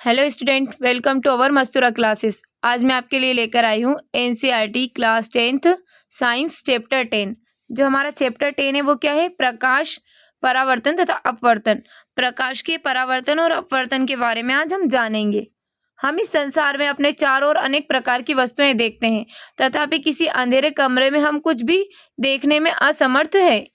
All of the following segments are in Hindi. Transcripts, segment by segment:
Hello student, welcome to our Mastura classes. आज मैं आपके लिए लेकर आई हूँ NCERT class 10th science chapter 10। जो हमारा चैप्टर 10 है वो क्या है? प्रकाश, परावर्तन तथा अपवर्तन। प्रकाश के परावर्तन और अपवर्तन के बारे में आज हम जानेंगे। हम इस संसार में अपने चारों ओर अनेक प्रकार की वस्तुएं देखते हैं, तथापि किसी अंधेरे कमरे में हम कुछ भी देखने में असमर्थ है।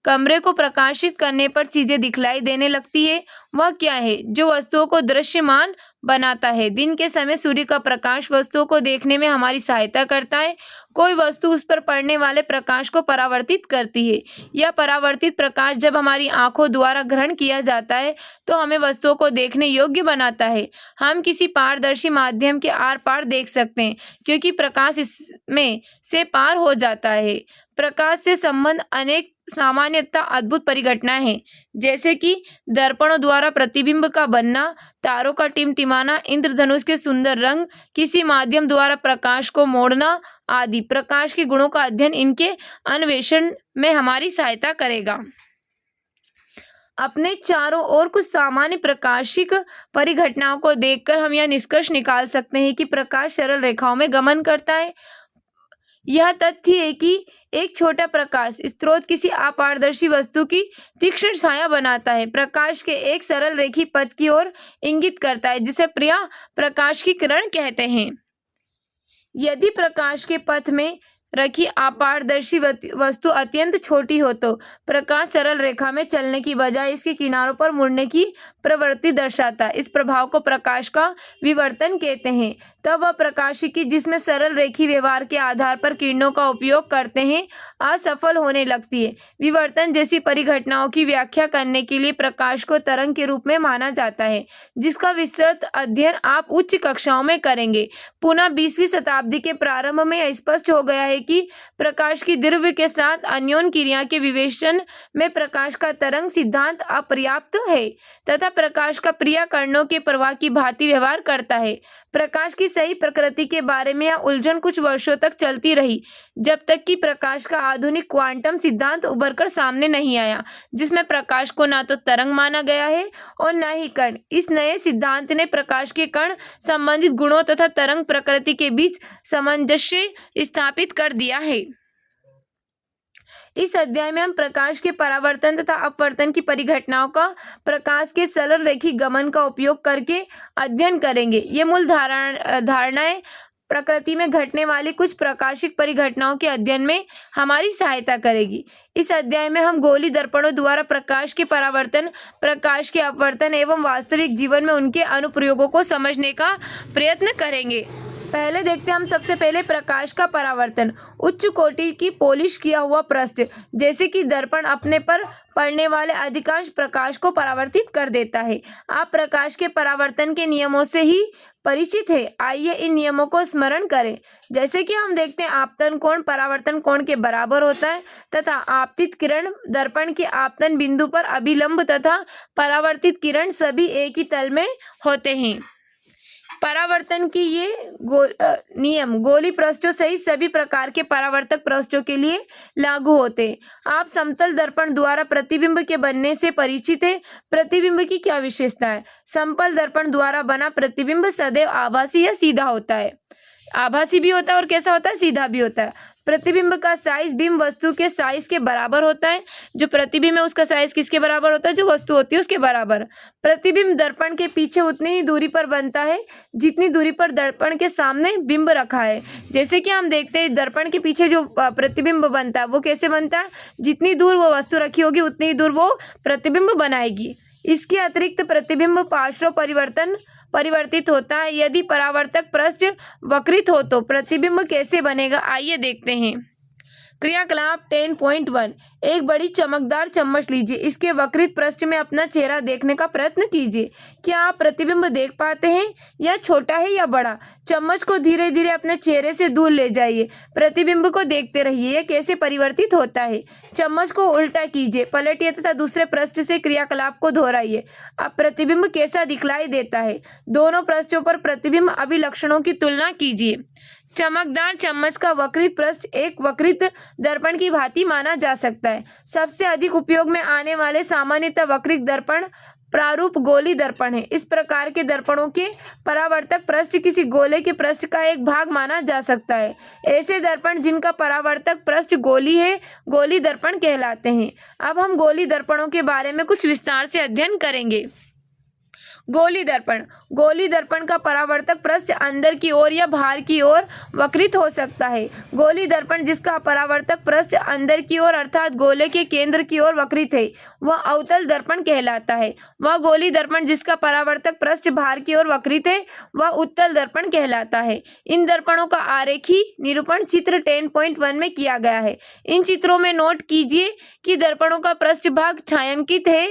कमरे को प्रकाशित करने पर चीजें दिखलाई देने लगती है। वह क्या है जो वस्तुओं को दृश्यमान बनाता है? दिन के समय सूर्य का प्रकाश वस्तुओं को देखने में हमारी सहायता करता है। कोई वस्तु उस पर पड़ने वाले प्रकाश को परावर्तित करती है। यह परावर्तित प्रकाश जब हमारी आंखों द्वारा ग्रहण किया जाता है तो हमें वस्तुओं को देखने योग्य बनाता है। हम किसी पारदर्शी माध्यम के आर पार देख सकते हैं, क्योंकि प्रकाश इसमें से पार हो जाता है। प्रकाश से संबंध अनेक सामान्यतः अद्भुत परिघटनाएं हैं, जैसे कि दर्पणों द्वारा प्रतिबिंब का बनना, तारों का टिमटिमाना, इंद्रधनुष के सुंदर रंग, किसी माध्यम द्वारा प्रकाश को मोड़ना आदि। प्रकाश के गुणों का अध्ययन इनके अन्वेषण में हमारी सहायता करेगा। अपने चारों ओर कुछ सामान्य प्रकाशिक परिघटनाओं को देखकर हम यह निष्कर्ष निकाल सकते हैं कि प्रकाश सरल रेखाओं में गमन करता है। यह तथ्य है कि एक छोटा प्रकाश स्रोत किसी अपारदर्शी वस्तु की तीक्ष्ण छाया बनाता है। प्रकाश के एक सरल रेखी पथ की ओर इंगित करता है, जिसे प्रिया प्रकाश की किरण कहते हैं। यदि प्रकाश के पथ में रखी अपारदर्शी वस्तु अत्यंत छोटी हो तो प्रकाश सरल रेखा में चलने की बजाय इसके किनारों पर मुड़ने की प्रवृत्ति दर्शाता है। इस प्रभाव को प्रकाश का विवर्तन कहते हैं। तब वह प्रकाशिकी जिसमें सरल रेखी व्यवहार के आधार पर किरणों का उपयोग करते हैं असफल होने लगती है। विवर्तन जैसी परिघटनाओं की व्याख्या करने के लिए प्रकाश को तरंग के रूप में माना जाता है, जिसका विस्तृत अध्ययन आप उच्च कक्षाओं में करेंगे। पुनः 20वीं शताब्दी के प्रारंभ में यह स्पष्ट हो गया है कि प्रकाश की द्रव्य के साथ अन्योन्य क्रिया के विवेचन में प्रकाश का तरंग सिद्धांत अपर्याप्त है तथा प्रकाश का क्रियाकरणों के प्रवाह की भांति व्यवहार करता है। प्रकाश की सही प्रकृति के बारे में यह उलझन कुछ वर्षों तक चलती रही, जब तक कि प्रकाश का आधुनिक क्वांटम सिद्धांत उभरकर सामने नहीं आया, जिसमें प्रकाश को ना तो तरंग माना गया है और न ही कण। इस नए सिद्धांत ने प्रकाश के कण संबंधित गुणों तथा तरंग प्रकृति के बीच सामंजस्य स्थापित कर दिया है। इस अध्याय में हम प्रकाश के परावर्तन तथा अपवर्तन की परिघटनाओं का प्रकाश के सरल रेखी गमन का उपयोग करके अध्ययन करेंगे। ये मूल धारणाएं प्रकृति में घटने वाली कुछ प्रकाशिक परिघटनाओं के अध्ययन में हमारी सहायता करेगी। इस अध्याय में हम गोली दर्पणों द्वारा प्रकाश के परावर्तन, प्रकाश के अपवर्तन एवं वास्तविक जीवन में उनके अनुप्रयोगों को समझने का प्रयत्न करेंगे। पहले देखते हैं हम सबसे पहले प्रकाश का परावर्तन। उच्च कोटि की पॉलिश किया हुआ पृष्ठ जैसे कि दर्पण अपने पर पड़ने वाले अधिकांश प्रकाश को परावर्तित कर देता है। आप प्रकाश के परावर्तन के नियमों से ही परिचित है। आइए इन नियमों को स्मरण करें। जैसे कि हम देखते हैं आपतन कोण परावर्तन कोण के बराबर होता है तथा आपतित किरण दर्पण के आपतन बिंदु पर अभिलंब तथा परावर्तित किरण सभी एक ही तल में होते हैं। परावर्तन की ये नियम गोली पृष्ठों सहित सभी प्रकार के परावर्तक पृष्ठों के लिए लागू होते हैं। आप समतल दर्पण द्वारा प्रतिबिंब के बनने से परिचित है। प्रतिबिंब की क्या विशेषता है? समतल दर्पण द्वारा बना प्रतिबिंब सदैव आभासी या सीधा होता है। आभासी भी होता है और कैसा होता है? सीधा भी होता है। प्रतिबिंब का साइज बिंब वस्तु के साइज के बराबर होता है। जो प्रतिबिंब है उसका साइज किसके बराबर होता है? जो वस्तु होती है उसके बराबर। प्रतिबिंब दर्पण के पीछे उतनी ही दूरी पर बनता है जितनी दूरी पर दर्पण के सामने बिंब रखा है। जैसे कि हम देखते हैं दर्पण के पीछे जो प्रतिबिंब बनता है वो कैसे बनता है? जितनी दूर वो वस्तु रखी होगी उतनी ही दूर वो प्रतिबिंब बनाएगी। इसके अतिरिक्त प्रतिबिंब पार्श्व परिवर्तित होता है। यदि परावर्तक पृष्ठ वक्रित हो तो प्रतिबिंब कैसे बनेगा? आइए देखते हैं। क्रियाकलाप 10.1 एक बड़ी चमकदार चम्मच लीजिए। इसके वक्रित पृष्ठ में अपना चेहरा देखने का प्रयत्न कीजिए। क्या आप प्रतिबिंब देख पाते हैं? यह छोटा है या बड़ा? चम्मच को धीरे धीरे अपने चेहरे से दूर ले जाइए। प्रतिबिंब को देखते रहिए यह कैसे परिवर्तित होता है। चम्मच को उल्टा कीजिए, पलटिए तथा दूसरे पृष्ठ से क्रियाकलाप को दोहराइए। अब प्रतिबिंब कैसा दिखलाई देता है? दोनों पृष्ठों पर प्रतिबिंब अभिलक्षणों की तुलना कीजिए। चमकदार चम्मच का वक्रित पृष्ठ एक वक्रित दर्पण की भांति माना जा सकता है। सबसे अधिक उपयोग में आने वाले सामान्यतः वक्रित दर्पण प्रारूप गोली दर्पण है। इस प्रकार के दर्पणों के परावर्तक पृष्ठ किसी गोले के पृष्ठ का एक भाग माना जा सकता है। ऐसे दर्पण जिनका परावर्तक पृष्ठ गोली है, गोली दर्पण कहलाते हैं। अब हम गोली दर्पणों के बारे में कुछ विस्तार से अध्ययन करेंगे। गोली दर्पण का परावर्तक पृष्ठ अंदर की ओर या बाहर की ओर वक्रित हो सकता है। गोली दर्पण जिसका परावर्तक पृष्ठ अंदर की ओर अर्थात गोले के केंद्र की ओर वक्रित है, वह अवतल दर्पण कहलाता है। वह गोली दर्पण जिसका परावर्तक पृष्ठ बाहर की ओर वक्रित है, वह उत्तल दर्पण कहलाता है। इन दर्पणों का आरेखी निरूपण चित्र 10.1 में किया गया है। इन चित्रों में नोट कीजिए कि दर्पणों का पृष्ठ भाग छायांकित है।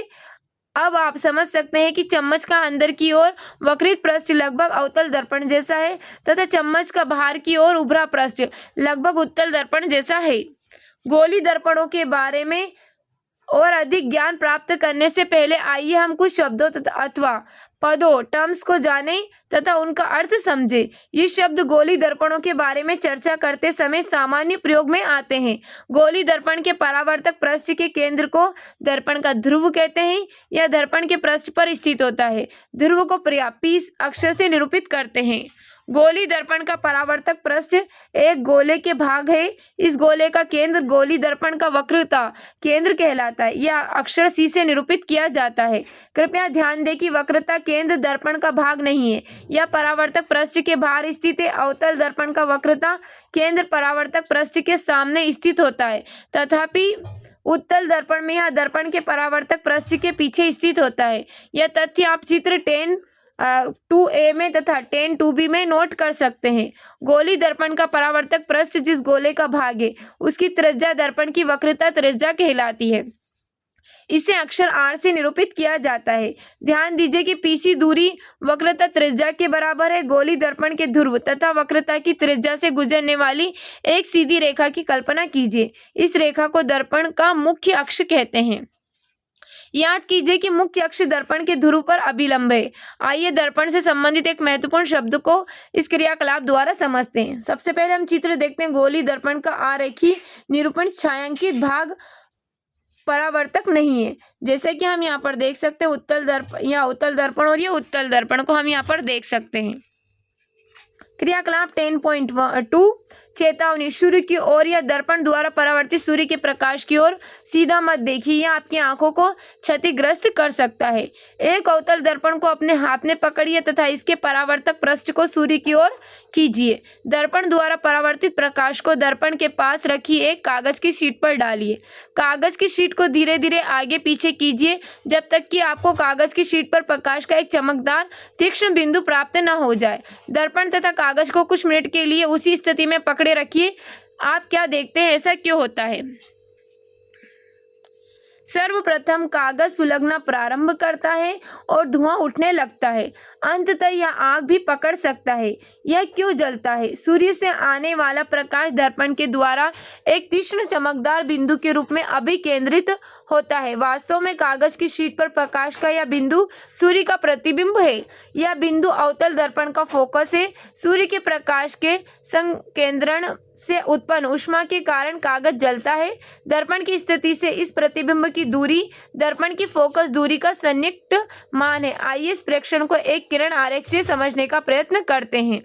अब आप समझ सकते हैं कि चम्मच का अंदर की ओर वक्रित पृष्ठ लगभग अवतल दर्पण जैसा है तथा चम्मच का बाहर की ओर उभरा पृष्ठ लगभग उत्तल दर्पण जैसा है। गोली दर्पणों के बारे में और अधिक ज्ञान प्राप्त करने से पहले आइए हम कुछ शब्दों अथवा पदों टर्म्स को जानें तथा उनका अर्थ समझें। ये शब्द गोली दर्पणों के बारे में चर्चा करते समय सामान्य प्रयोग में आते हैं। गोली दर्पण के परावर्तक पृष्ठ के केंद्र को दर्पण का ध्रुव कहते हैं। यह दर्पण के पृष्ठ पर स्थित होता है। ध्रुव को P अक्षर से निरूपित करते हैं। गोली दर्पण का परावर्तक पृष्ठ एक गोले के भाग है। इस गोले का केंद्र गोली दर्पण का वक्रता केंद्र कहलाता है। यह अक्षर C से निरूपित किया जाता है। कृपया ध्यान दें कि वक्रता केंद्र दर्पण का भाग नहीं है। यह परावर्तक पृष्ठ के बाहर स्थित है। अवतल दर्पण का वक्रता केंद्र परावर्तक पृष्ठ के सामने स्थित होता है। तथापि उत्तल दर्पण में यह दर्पण के परावर्तक पृष्ठ के पीछे स्थित होता है। यह तथ्य आप चित्र 10.2a में तथा 10.2b में नोट कर सकते हैं। गोली दर्पण का परावर्तक पृष्ठ जिस गोले का भाग है, उसकी त्रिज्या दर्पण की वक्रता त्रिज्या कहलाती है। इसे अक्षर R से निरूपित किया जाता है। ध्यान दीजिए कि PC दूरी वक्रता त्रिज्या के बराबर है। गोली दर्पण के ध्रुव तथा वक्रता की त्रिज्या से गुजरने वाली एक सीधी रेखा की कल्पना कीजिए। इस रेखा को दर्पण का मुख्य अक्ष कहते हैं। याद कीजिए कि मुख्य अक्ष दर्पण के ध्रुव पर अभिलंब है। आइए दर्पण से संबंधित एक महत्वपूर्ण शब्द को इस क्रियाकलाप द्वारा समझते हैं। सबसे पहले हम चित्र देखते हैं। गोली दर्पण का आरेखी निरूपण छायांकित भाग परावर्तक नहीं है। जैसे कि हम यहाँ पर देख सकते हैं उत्तल दर्पण या अवतल दर्पण और ये उत्तल दर्पण को हम यहाँ पर देख सकते हैं। क्रियाकलाप 10.2 चेतावनी सूर्य की ओर या दर्पण द्वारा परावर्तित सूर्य के प्रकाश की ओर सीधा मत देखिए, यह आपकी आंखों को क्षतिग्रस्त कर सकता है। एक अवतल दर्पण को अपने हाथ में पकड़िए तथा इसके परावर्तक पृष्ठ को सूर्य की ओर कीजिए। दर्पण द्वारा परावर्तित प्रकाश को दर्पण के पास रखी एक कागज की शीट पर डालिए। कागज की शीट को धीरे धीरे आगे पीछे कीजिए जब तक कि आपको कागज की शीट पर प्रकाश का एक चमकदार तीक्ष्ण बिंदु प्राप्त न हो जाए। दर्पण तथा कागज को कुछ मिनट के लिए उसी स्थिति में पकड़े रखिए। आप क्या देखते हैं, ऐसा क्यों होता है? सर्वप्रथम कागज सुलगना प्रारंभ करता है और धुआं उठने लगता है। अंततः यह आग भी पकड़ सकता है। यह क्यों जलता है? सूर्य से आने वाला प्रकाश दर्पण के द्वारा एक तीक्ष्ण चमकदार बिंदु के रूप में अभिकेंद्रित होता है। वास्तव में कागज की शीट पर प्रकाश का यह बिंदु सूर्य का प्रतिबिंब है। यह बिंदु अवतल दर्पण का फोकस है। सूर्य के प्रकाश के संकेंद्रण से उत्पन्न ऊष्मा के कारण कागज जलता है। दर्पण की स्थिति से इस प्रतिबिंब की दूरी दर्पण की फोकस दूरी का संयुक्त मान है। आइए इस प्रेक्षण को एक किरण आरेख से समझने का प्रयत्न करते हैं।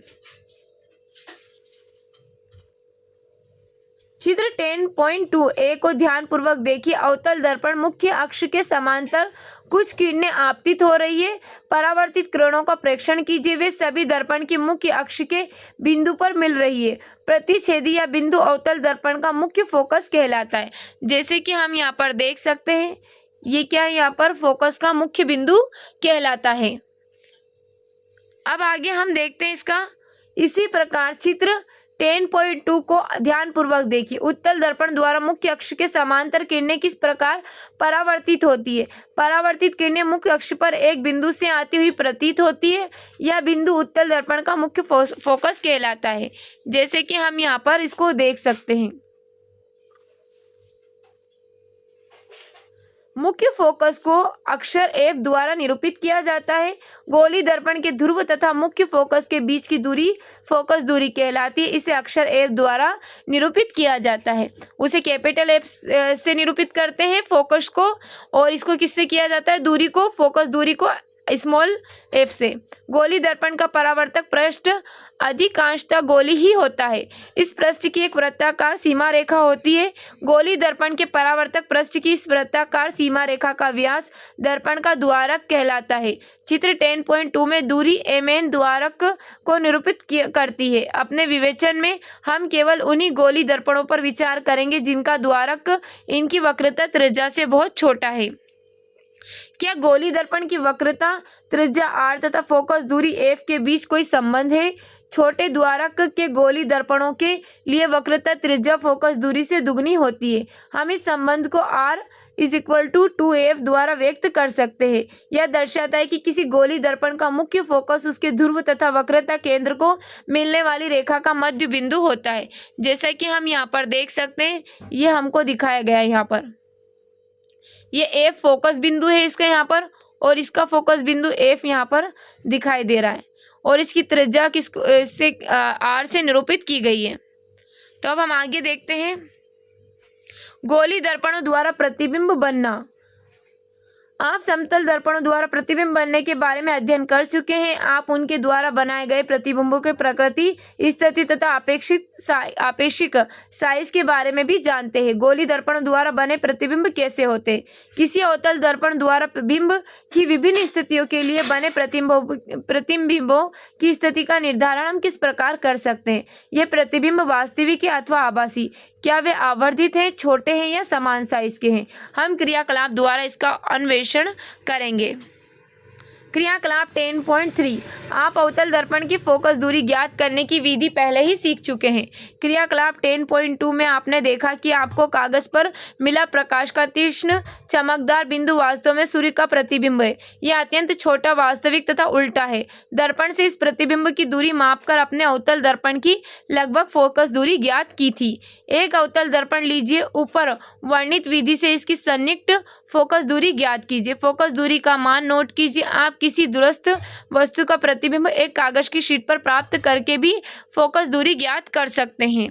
चित्र 10.2a को ध्यानपूर्वक देखिए। अवतल दर्पण मुख्य अक्ष के समांतर कुछ किरणें आपतित हो रही है। परावर्तित किरणों का प्रेक्षण कीजिए। वे सभी दर्पण के मुख्य अक्ष के बिंदु पर मिल रही है। प्रतिच्छेदी या बिंदु अवतल दर्पण का मुख्य फोकस कहलाता है। जैसे कि हम यहाँ पर देख सकते हैं, ये क्या है, यहाँ पर फोकस का मुख्य बिंदु कहलाता है। अब आगे हम देखते हैं इसका। इसी प्रकार चित्र 10.2 को ध्यानपूर्वक देखिए। उत्तल दर्पण द्वारा मुख्य अक्ष के समांतर किरणें किस प्रकार परावर्तित होती है? परावर्तित किरणें मुख्य अक्ष पर एक बिंदु से आती हुई प्रतीत होती है। यह बिंदु उत्तल दर्पण का मुख्य फोकस कहलाता है। जैसे कि हम यहाँ पर इसको देख सकते हैं। मुख्य फोकस को अक्षर F द्वारा निरूपित किया जाता है। गोली दर्पण के ध्रुव तथा मुख्य फोकस के बीच की दूरी फोकस दूरी कहलाती है। इसे अक्षर F द्वारा निरूपित किया जाता है। उसे कैपिटल F से निरूपित करते हैं फोकस को, और इसको किससे किया जाता है, दूरी को, फोकस दूरी को स्मॉल f से। गोली दर्पण का परावर्तक पृष्ठ अधिकांशतः गोली ही होता है। इस पृष्ठ की एक वृत्ताकार सीमा रेखा होती है। गोली दर्पण के परावर्तक पृष्ठ की इस वृत्ताकार सीमा रेखा का व्यास दर्पण का द्वारक कहलाता है। चित्र 10.2 में दूरी mn द्वारक को निरूपित करती है। अपने विवेचन में हम केवल उन्हीं गोली दर्पणों पर विचार करेंगे जिनका द्वारक इनकी वक्रता त्रिज्या से बहुत छोटा है। क्या गोली दर्पण की वक्रता त्रिज्या r तथा फोकस दूरी f के बीच कोई संबंध है? छोटे द्वारक के गोली दर्पणों के लिए वक्रता त्रिज्या फोकस दूरी से दुगनी होती है। हम इस संबंध को r = 2f द्वारा व्यक्त कर सकते हैं। यह दर्शाता है कि किसी गोली दर्पण का मुख्य फोकस उसके ध्रुव तथा वक्रता केंद्र को मिलने वाली रेखा का मध्य बिंदु होता है। जैसा कि हम यहाँ पर देख सकते हैं, ये हमको दिखाया गया है। यहाँ पर ये F फोकस बिंदु है इसका यहाँ पर, और इसका फोकस बिंदु F यहाँ पर दिखाई दे रहा है, और इसकी त्रिज्या से R से निरूपित की गई है। तो अब हम आगे देखते हैं। गोली दर्पणों द्वारा प्रतिबिंब बनना। आप समतल दर्पणों द्वारा प्रतिबिंब बनने के बारे में अध्ययन कर चुके हैं। आप उनके द्वारा बनाए गए प्रतिबिंबों के प्रकृति, स्थिति तथा आपेक्षिक साइज के बारे में भी जानते हैं। गोली दर्पणों द्वारा बने प्रतिबिंब कैसे होते हैं? किसी अवतल दर्पण द्वारा बिंब की विभिन्न स्थितियों के लिए बने प्रतिबिंबों की स्थिति का निर्धारण हम किस प्रकार कर सकते हैं? यह प्रतिबिंब वास्तविक है अथवा आभासी? क्या वे आवर्धित हैं, छोटे हैं या समान साइज के हैं? हम क्रियाकलाप द्वारा इसका अन्वेषण करेंगे। क्रियाकलाप 10.3। आप अवतल दर्पण की फोकस दूरी ज्ञात करने की विधि पहले ही सीख चुके हैं। क्रियाकलाप 10.2 में आपने देखा कि आपको कागज पर मिला प्रकाश का तीक्ष्ण चमकदार बिंदु वास्तव में सूर्य का प्रतिबिंब है। यह अत्यंत छोटा, वास्तविक तथा उल्टा है। दर्पण से इस प्रतिबिंब की दूरी मापकर अपने अवतल दर्पण की लगभग फोकस दूरी ज्ञात की थी। एक अवतल दर्पण लीजिए, ऊपर वर्णित विधि से इसकी सन्निकट फोकस दूरी ज्ञात कीजिए। फोकस दूरी का मान नोट कीजिए। आप किसी दूरस्थ वस्तु का प्रतिबिंब एक कागज की शीट पर प्राप्त करके भी फोकस दूरी ज्ञात कर सकते हैं।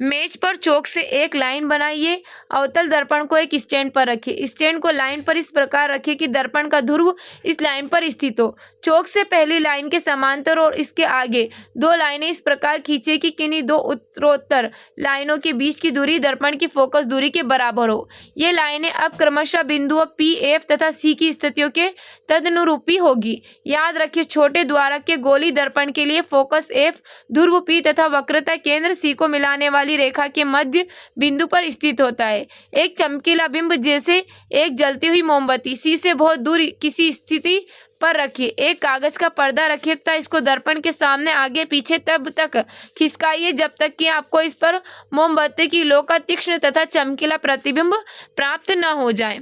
मेज पर चौक से एक लाइन बनाइए। अवतल दर्पण को एक स्टैंड पर रखिए। स्टैंड को लाइन पर इस प्रकार रखिए कि दर्पण का ध्रुव इस लाइन पर स्थित हो। चौक से पहली लाइन के समांतर और इसके आगे दो लाइनें इस प्रकार खींचे कि किन्हीं दो उत्तरोत्तर लाइनों के बीच की दूरी दर्पण की फोकस दूरी के बराबर हो। ये लाइनें अब क्रमशः बिंदुओं P, F तथा C की स्थितियों के तदनुरूपी होगी। याद रखिए, छोटे द्वारक के गोली दर्पण के लिए फोकस F ध्रुव P तथा वक्रता केंद्र C को मिलाने वाली रेखा के मध्य बिंदु पर स्थित होता है। एक चमकीला बिंब जैसे एक जलती हुई मोमबत्ती C से बहुत दूर किसी स्थिति पर रखिए। एक कागज का पर्दा रखिए तथा इसको दर्पण के सामने आगे पीछे तब तक खिसकाइए जब तक कि आपको इस पर मोमबत्ती की लौ का तीक्ष्ण तथा चमकीला प्रतिबिंब प्राप्त न हो जाए।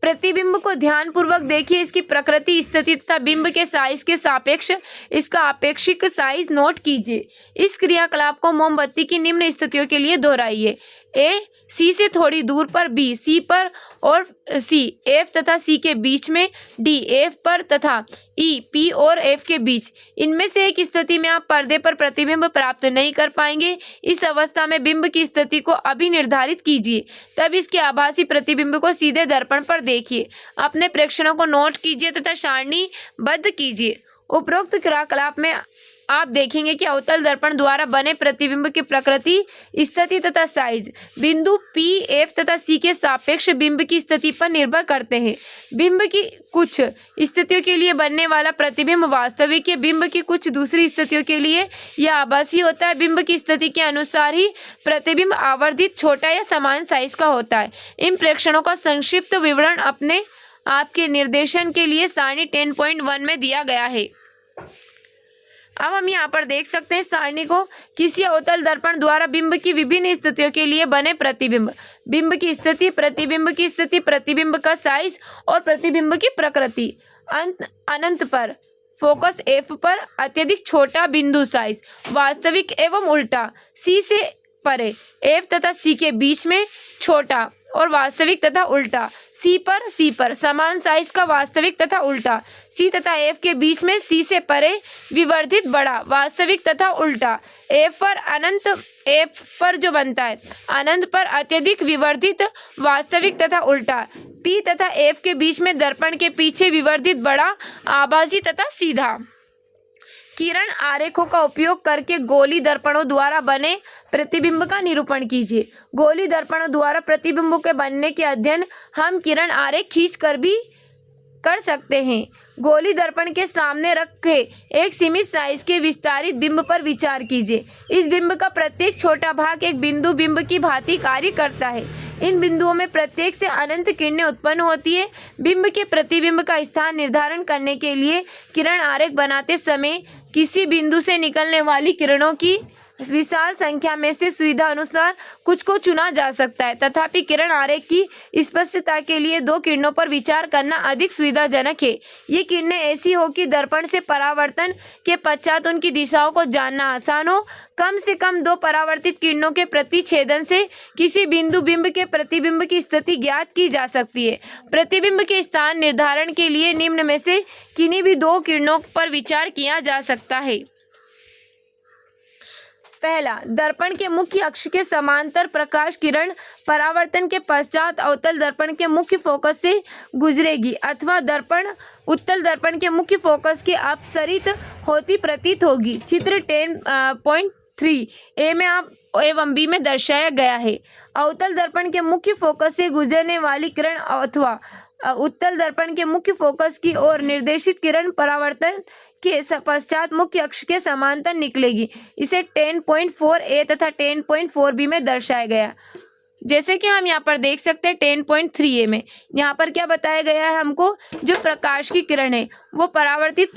प्रतिबिंब को ध्यानपूर्वक देखिए। इसकी प्रकृति, स्थिति तथा बिंब के साइज के सापेक्ष इसका आपेक्षिक साइज नोट कीजिए। इस क्रियाकलाप को मोमबत्ती की निम्न स्थितियों के लिए दोहराइए। A C से थोड़ी दूर पर, B C पर और C F तथा C के बीच में, D F पर तथा E P और F के बीच। इनमें से एक स्थिति में आप पर्दे पर प्रतिबिंब प्राप्त नहीं कर पाएंगे। इस अवस्था में बिंब की स्थिति को अभी निर्धारित कीजिए। तब इसके आभासी प्रतिबिंब को सीधे दर्पण पर देखिए। अपने प्रेक्षणों को नोट कीजिए तथा सारणीबद्ध कीजिए। उपरोक्त क्रियाकलाप में आप देखेंगे कि अवतल दर्पण द्वारा बने प्रतिबिंब की प्रकृति, स्थिति तथा साइज बिंदु P, F तथा C के सापेक्ष बिंब की स्थिति पर निर्भर करते हैं। बिंब की कुछ स्थितियों के लिए बनने वाला प्रतिबिंब वास्तविक है। बिंब की कुछ दूसरी स्थितियों के लिए यह आभासी होता है। बिंब की स्थिति के अनुसार ही प्रतिबिंब आवर्धित, छोटा या समान साइज का होता है। इन प्रेक्षणों का संक्षिप्त विवरण अपने आपके निर्देशन के लिए सारणी 10.1 में दिया गया है। अब हम यहाँ पर देख सकते हैं सारणी को। किसी अवतल दर्पण द्वारा बिंब की विभिन्न स्थितियों के लिए बने प्रतिबिंब, बिंब की स्थिति, प्रतिबिंब की स्थिति, प्रतिबिंब का साइज और प्रतिबिंब की प्रकृति। अनंत पर फोकस F पर अत्यधिक छोटा बिंदु साइज, वास्तविक एवं उल्टा। C से परे F तथा C के बीच में छोटा और वास्तविक तथा उल्टा। सी पर समान साइज का वास्तविक तथा उल्टा। सी तथा एफ के बीच में सी से परे विवर्धित बड़ा वास्तविक तथा उल्टा। एफ पर जो बनता है अनंत पर अत्यधिक विवर्धित वास्तविक तथा उल्टा। पी तथा एफ के बीच में दर्पण के पीछे विवर्धित बड़ा आभासी तथा सीधा। किरण आरेखों का उपयोग करके गोली दर्पणों द्वारा बने प्रतिबिंब का निरूपण कीजिए। गोली दर्पणों द्वारा प्रतिबिंबों के बनने के अध्ययन हम किरण आरेख खींच कर भी कर सकते हैं। गोली दर्पण के सामने रखे एक सीमित साइज के विस्तारित बिंब पर विचार कीजिए। इस बिंब का प्रत्येक छोटा भाग एक बिंदु बिंब की भांति कार्य करता है। इन बिंदुओं में प्रत्येक से अनंत किरणें उत्पन्न होती है। बिंब के प्रतिबिंब का स्थान निर्धारण करने के लिए किरण आरेख बनाते समय किसी बिंदु से निकलने वाली किरणों की विशाल संख्या में से सुविधा अनुसार कुछ को चुना जा सकता है। तथापि किरण आरेख की स्पष्टता के लिए दो किरणों पर विचार करना अधिक सुविधाजनक है। ये किरणें ऐसी हो कि दर्पण से परावर्तन के पश्चात उनकी दिशाओं को जानना आसान हो। कम से कम दो परावर्तित किरणों के प्रतिच्छेदन से किसी बिंदु बिंब के प्रतिबिंब की स्थिति ज्ञात की जा सकती है। प्रतिबिंब के स्थान निर्धारण के लिए निम्न में से किन्हीं भी दो किरणों पर विचार किया जा सकता है। पहला, दर्पण के मुख्य अक्ष के समांतर प्रकाश किरण परावर्तन के पश्चात अवतल दर्पण के मुख्य फोकस से गुजरेगी अथवा दर्पण उत्तल दर्पण के मुख्य फोकस के अपसरित होती प्रतीत होगी। चित्र 10.3 ए में एवं बी में दर्शाया गया है। अवतल दर्पण के मुख्य फोकस से गुजरने वाली किरण अथवा उत्तल दर्पण के मुख्य फोकस की ओर निर्देशित किरण परावर्तन के पश्चात मुख्य अक्ष के समांतर निकलेगी। इसे 10.4 ए तथा 10.4 बी में दर्शाया गया। जैसे कि हम यहाँ पर देख सकते हैं 10.3 ए में यहाँ पर क्या बताया गया है हमको, जो प्रकाश की किरण है वो परावर्तित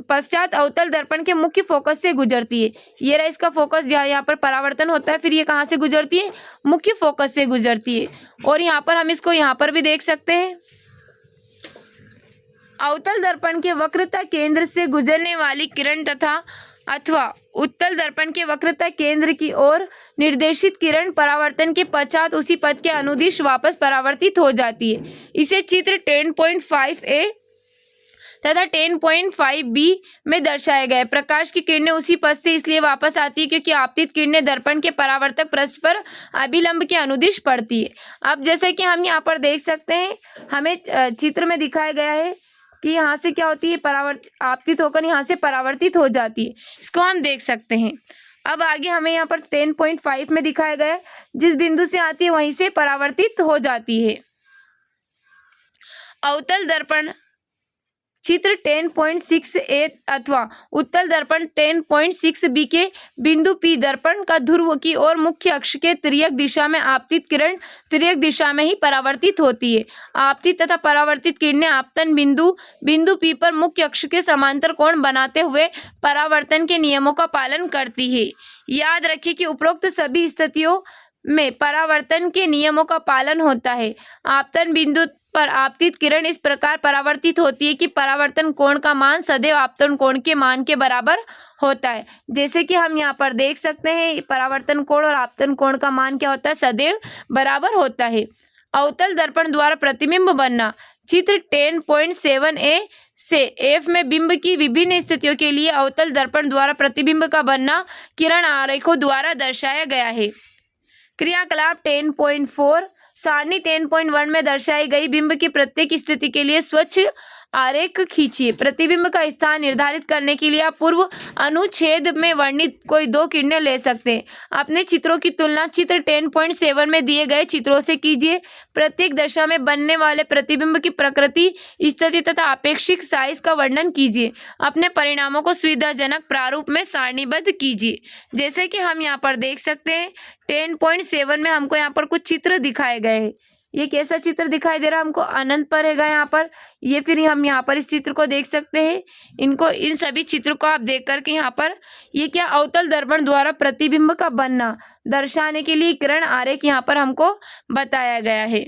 पश्चात अवतल दर्पण के मुख्य फोकस से गुजरती है। ये रहा इसका फोकस जहाँ यहाँ पर परावर्तन होता है, फिर ये कहाँ से गुजरती है, मुख्य फोकस से गुजरती है। और यहाँ पर हम इसको यहाँ पर भी देख सकते हैं, अवतल दर्पण के वक्रता केंद्र से गुजरने वाली किरण तथा अथवा उत्तल दर्पण के वक्रता केंद्र की ओर निर्देशित किरण परावर्तन के पश्चात उसी पथ के अनुदिश वापस परावर्तित हो जाती है। इसे चित्र 10.5 ए तथा 10.5 बी में दर्शाया गया है। प्रकाश की किरणें उसी पथ से इसलिए वापस आती है क्योंकि आपतित किरणें दर्पण के परावर्तक पृष्ठ पर अभिलंब के अनुदिश पड़ती है। अब जैसे कि हम यहाँ पर देख सकते हैं, हमें चित्र में दिखाया गया है कि यहाँ से क्या होती है, आपतित होकर यहाँ से परावर्तित हो जाती है। इसको हम देख सकते हैं। अब आगे हमें यहाँ पर 10.5 में दिखाया गया है, जिस बिंदु से आती है वहीं से परावर्तित हो जाती है। अवतल दर्पण चित्र 10.6 ए अथवा उत्तल दर्पण 10.6 बी के बिंदु पी दर्पण का ध्रुव की ओर मुख्य अक्ष के तिर्यक दिशा में आपतित किरण तिर्यक दिशा में ही परावर्तित होती है। आपतित तथा परावर्तित किरणें आपतन बिंदु पी पर मुख्य अक्ष के समांतर कोण बनाते हुए परावर्तन के नियमों का पालन करती है। याद रखिए कि उपरोक्त सभी स्थितियों में परावर्तन के नियमों का पालन होता है। आपतन बिंदु पर आपतित किरण इस प्रकार परावर्तित होती है कि परावर्तन कोण का मान सदैव आपतन कोण के मान के बराबर होता है। जैसे कि हम यहाँ पर देख सकते हैं, परावर्तन कोण और आपतन कोण का मान क्या होता है, सदैव बराबर होता है। अवतल दर्पण द्वारा प्रतिबिंब बनना चित्र 10.7 ए से एफ में बिंब की विभिन्न स्थितियों के लिए अवतल दर्पण द्वारा प्रतिबिंब का बनना किरण आरेखों द्वारा दर्शाया गया है। क्रियाकलाप 10.4 सारणी 10.1 में दर्शाई गई बिंब की प्रत्येक स्थिति के लिए स्वच्छ आरेख खींचिए। प्रतिबिंब का स्थान निर्धारित करने के लिए आप पूर्व अनुच्छेद में वर्णित कोई दो किरणें ले सकते हैं। अपने चित्रों की तुलना चित्र 10.7 में दिए गए चित्रों से कीजिए। प्रत्येक दशा में बनने वाले प्रतिबिंब की प्रकृति, स्थिति तथा अपेक्षित साइज का वर्णन कीजिए। अपने परिणामों को सुविधाजनक प्रारूप में सारणीबद्ध कीजिए। जैसे कि हम यहाँ पर देख सकते हैं 10.7 में हमको यहाँ पर कुछ चित्र दिखाए गए हैं। ये कैसा चित्र दिखाई दे रहा है हमको, अनंत पर रहेगा यहाँ पर। ये फिर हम यहाँ पर इस चित्र को देख सकते हैं। इन सभी चित्रों को आप देख करके यहाँ पर ये क्या अवतल दर्पण द्वारा प्रतिबिंब का बनना दर्शाने के लिए किरण आरेख यहाँ पर हमको बताया गया है।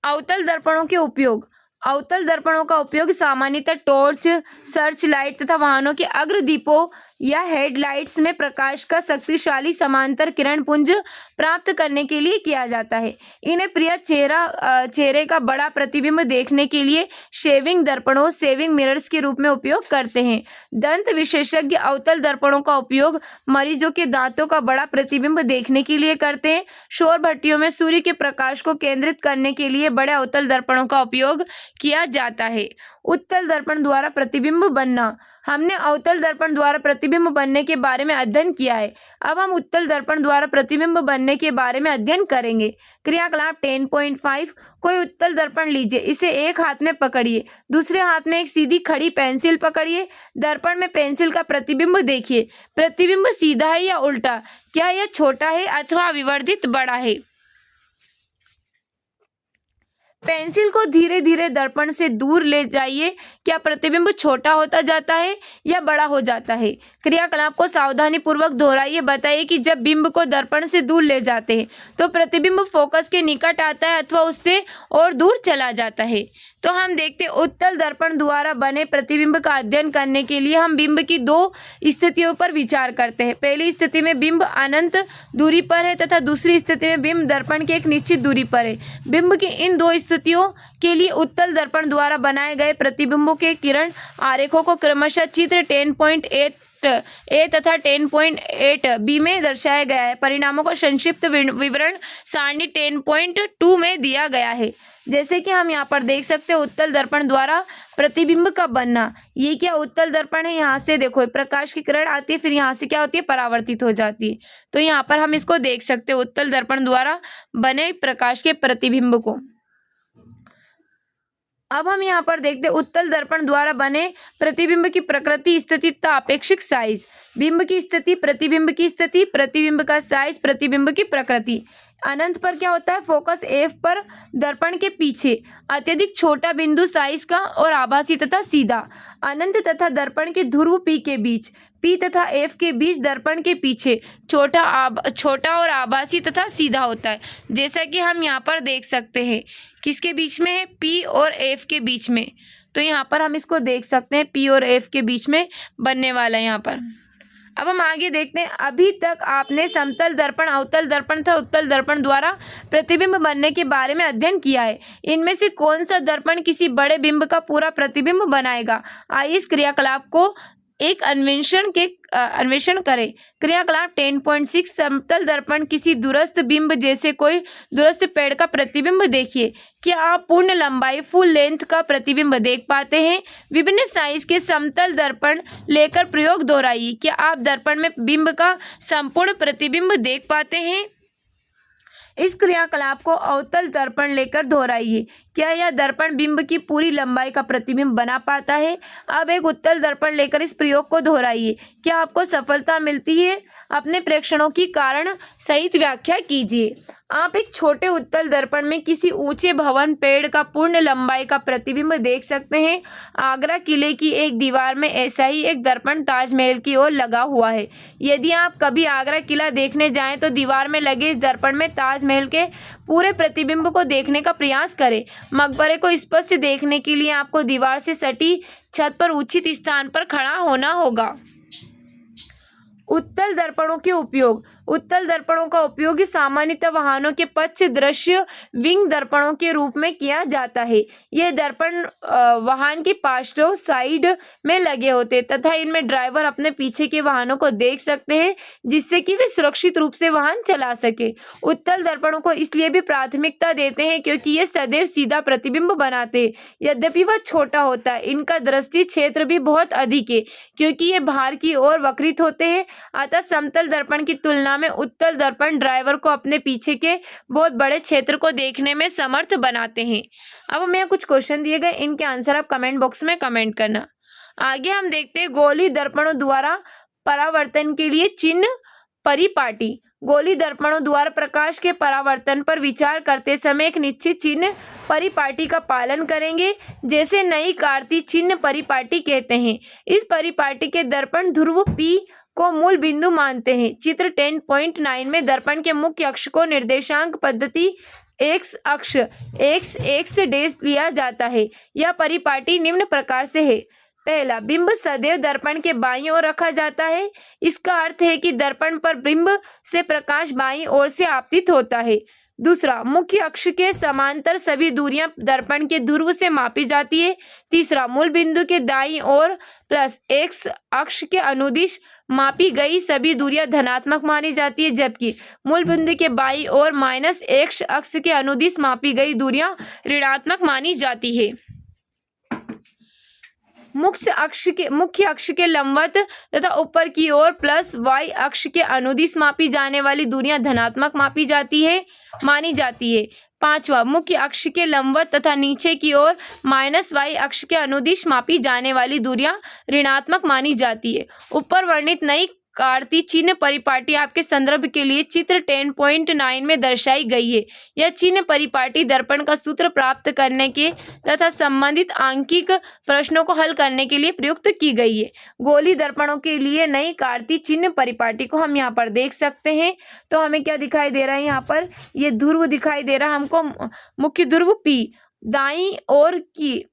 अवतल दर्पणों के उपयोग। अवतल दर्पणों का उपयोग सामान्यतः टॉर्च, सर्च लाइट तथा वाहनों के अग्र दीपों या हेडलाइट्स में प्रकाश का शक्तिशाली समांतर किरण पुंज प्राप्त करने के लिए किया जाता है। इन्हें प्रिय चेहरे का बड़ा प्रतिबिंब देखने के लिए शेविंग दर्पणों सेविंग मिरर्स के रूप में उपयोग करते हैं। दंत विशेषज्ञ अवतल दर्पणों का उपयोग मरीजों के दांतों का बड़ा प्रतिबिंब देखने के लिए करते हैं। सौर भट्टियों में सूर्य के प्रकाश को केंद्रित करने के लिए बड़े अवतल दर्पणों का उपयोग किया जाता है। उत्तल दर्पण द्वारा प्रतिबिंब बनना। हमने अवतल दर्पण द्वारा प्रतिबिंब बनने के बारे में अध्ययन किया है। अब हम उत्तल दर्पण द्वारा प्रतिबिंब बनने के बारे में अध्ययन करेंगे। क्रियाकलाप 10.5 कोई उत्तल दर्पण लीजिए, इसे एक हाथ में पकड़िए, दूसरे हाथ में एक सीधी खड़ी पेंसिल पकड़िए, दर्पण में पेंसिल का प्रतिबिंब देखिए। प्रतिबिंब सीधा है या उल्टा? क्या यह छोटा है अथवा विवर्धित बड़ा है? पेंसिल को धीरे धीरे दर्पण से दूर ले जाइए। क्या प्रतिबिंब छोटा होता जाता है या बड़ा हो जाता है? क्रियाकलाप को सावधानी पूर्वक दोहराइए। बताइए कि जब बिंब को दर्पण से दूर ले जाते हैं तो प्रतिबिंब फोकस के निकट आता है अथवा उससे और दूर चला जाता है। तो हम देखते हैं उत्तल दर्पण द्वारा बने प्रतिबिंब का अध्ययन करने के लिए हम बिंब की दो स्थितियों पर विचार करते हैं। पहली स्थिति में बिंब अनंत दूरी पर है तथा दूसरी स्थिति में बिंब दर्पण के एक निश्चित दूरी पर है। बिंब की इन दो स्थितियों के लिए उत्तल दर्पण द्वारा बनाए गए प्रतिबिंबों के किरण आरेखों को क्रमशः चित्र 10.8 ए तथा 10.8 बी में दर्शाया गया है। परिणामों का संक्षिप्त विवरण सारणी 10.2 में दिया गया है। जैसे कि हम यहाँ पर देख सकते हैं उत्तल दर्पण द्वारा प्रतिबिंब का बनना। ये क्या उत्तल दर्पण है? यहाँ से देखो प्रकाश की किरण आती है, फिर यहाँ से क्या होती है? परावर्तित हो जाती है। तो यहाँ पर हम इसको देख सकते हैं उत्तल दर्पण द्वारा बने प्रकाश के प्रतिबिंब को। अब हम यहाँ पर देखते हैं उत्तल दर्पण द्वारा बने प्रतिबिंब की प्रकृति, स्थिति तथा अपेक्षित साइज। बिंब की स्थिति, प्रतिबिंब की स्थिति, प्रतिबिंब का साइज, प्रतिबिंब की प्रकृति। अनंत पर क्या होता है? फोकस एफ पर दर्पण के पीछे अत्यधिक छोटा बिंदु साइज का और आभासी तथा सीधा। अनंत तथा दर्पण के ध्रुव पी के बीच, पी तथा एफ के बीच दर्पण के पीछे छोटा और आभासी तथा सीधा होता है। जैसा कि हम यहाँ पर देख सकते हैं किसके बीच में है? पी और एफ के बीच में। तो यहाँ पर हम इसको देख सकते हैं पी और एफ के बीच में बनने वाला है यहाँ पर। अब हम आगे देखते हैं। अभी तक आपने समतल दर्पण, अवतल दर्पण तथा उत्तल दर्पण द्वारा प्रतिबिंब बनने के बारे में अध्ययन किया है। इनमें से कौन सा दर्पण किसी बड़े बिंब का पूरा प्रतिबिंब बनाएगा? आइए इस क्रियाकलाप को एक अन्वेषण करें। क्रियाकलाप 10.6 समतल दर्पण किसी दूरस्थ बिंब जैसे कोई दूरस्थ पेड़ का प्रतिबिंब देखिए। क्या आप पूर्ण लंबाई फुल लेंथ का प्रतिबिंब देख पाते हैं? विभिन्न साइज के समतल दर्पण लेकर प्रयोग दोहराइए। क्या आप दर्पण में बिंब का संपूर्ण प्रतिबिंब देख पाते हैं? इस क्रियाकलाप को अवतल दर्पण लेकर दोहराइए। क्या यह दर्पण बिंब की पूरी लंबाई का प्रतिबिंब बना पाता है? अब एक उत्तल दर्पण लेकर इस प्रयोग को दोहराइए। क्या आपको सफलता मिलती है? अपने प्रेक्षणों की कारण सहित व्याख्या कीजिए। आप एक छोटे उत्तल दर्पण में किसी ऊंचे भवन, पेड़ का पूर्ण लंबाई का प्रतिबिंब देख सकते हैं। आगरा किले की एक दीवार में ऐसा ही एक दर्पण ताजमहल की ओर लगा हुआ है। यदि आप कभी आगरा किला देखने जाएं तो दीवार में लगे इस दर्पण में ताजमहल के पूरे प्रतिबिंब को देखने का प्रयास करें। मकबरे को स्पष्ट देखने के लिए आपको दीवार से सटी छत पर उचित स्थान पर खड़ा होना होगा। उत्तल दर्पणों के उपयोग। उत्तल दर्पणों का उपयोग सामान्यतः वाहनों के पक्ष दृश्य विंग दर्पणों के रूप में किया जाता है। यह दर्पण वाहन के पार्श्व साइड में लगे होते तथा इनमें ड्राइवर अपने पीछे के वाहनों को देख सकते हैं जिससे कि वे सुरक्षित रूप से वाहन चला सके। उत्तल दर्पणों को इसलिए भी प्राथमिकता देते हैं क्योंकि ये सदैव सीधा प्रतिबिंब बनाते हैं। यद्यपि वह छोटा होता है, इनका दृष्टि क्षेत्र भी बहुत अधिक है क्योंकि ये बाहर की ओर वक्रित होते हैं। अतः समतल दर्पण की तुलना में उत्तल दर्पण ड्राइवर को अपने पीछे के बहुत बड़े क्षेत्र को देखने में समर्थ बनाते हैं। अब हमें कुछ क्वेश्चन दिए गए, इनके आंसर आप कमेंट बॉक्स में कमेंट करना। आगे हम देखते हैं गोली दर्पणों द्वारा परावर्तन के लिए चिन्ह परिपाटी। गोली दर्पणों द्वारा प्रकाश के परावर्तन पर विचार करते समय एक निश्चित चिन्ह परिपाटी का पालन करेंगे, जैसे नई कार्ती चिन्ह परिपाटी कहते हैं। इस परिपाटी के दर्पण ध्रुव P को मूल बिंदु मानते हैं। चित्र 10.9 में दर्पण के मुख्य अक्ष को निर्देशांक पद्धति एक्स अक्ष x डैश लिया जाता है। यह परिपाटी निम्न प्रकार से है। पहला, बिंब सदैव दर्पण के बाईं ओर रखा जाता है। इसका अर्थ है कि दर्पण पर बिंब से प्रकाश बाईं ओर से आपतित होता है। दूसरा, मुख्य अक्ष के समांतर सभी दूरियां दर्पण के ध्रुव से मापी जाती है। तीसरा, मूल बिंदु के दाईं ओर प्लस एक्स अक्ष के अनुदिश मापी गई सभी दूरियां धनात्मक मानी जाती है, जबकि मूल बिंदु के बाईं ओर माइनस एक्स अक्ष के अनुदिश मापी गई दूरियां ऋणात्मक मानी जाती है। मुख्य अक्ष के लंबवत तथा ऊपर की ओर प्लस वाई अक्ष के अनुदिश मापी जाने वाली दूरियां धनात्मक मानी जाती है। पांचवा, मुख्य अक्ष के लंबवत तथा नीचे की ओर माइनस वाई अक्ष के अनुदिश मापी जाने वाली दूरियां ऋणात्मक मानी जाती है। ऊपर वर्णित नई कार्तीय चिन्ह परिपाटी आपके संदर्भ के लिए चित्र 10.9 में दर्शाई गई है। यह चिन्ह परिपाटी दर्पण का सूत्र प्राप्त करने के तथा संबंधित आंकिक प्रश्नों को हल करने के लिए प्रयुक्त की गई है। गोली दर्पणों के लिए नई कार्तीय चिन्ह परिपाटी को हम यहाँ पर देख सकते हैं। तो हमें क्या दिखाई दे रहा है, यहाँ पर ये ध्रुव दिखाई दे रहा है हमको, मुख्य ध्रुव P, दाईं ओर की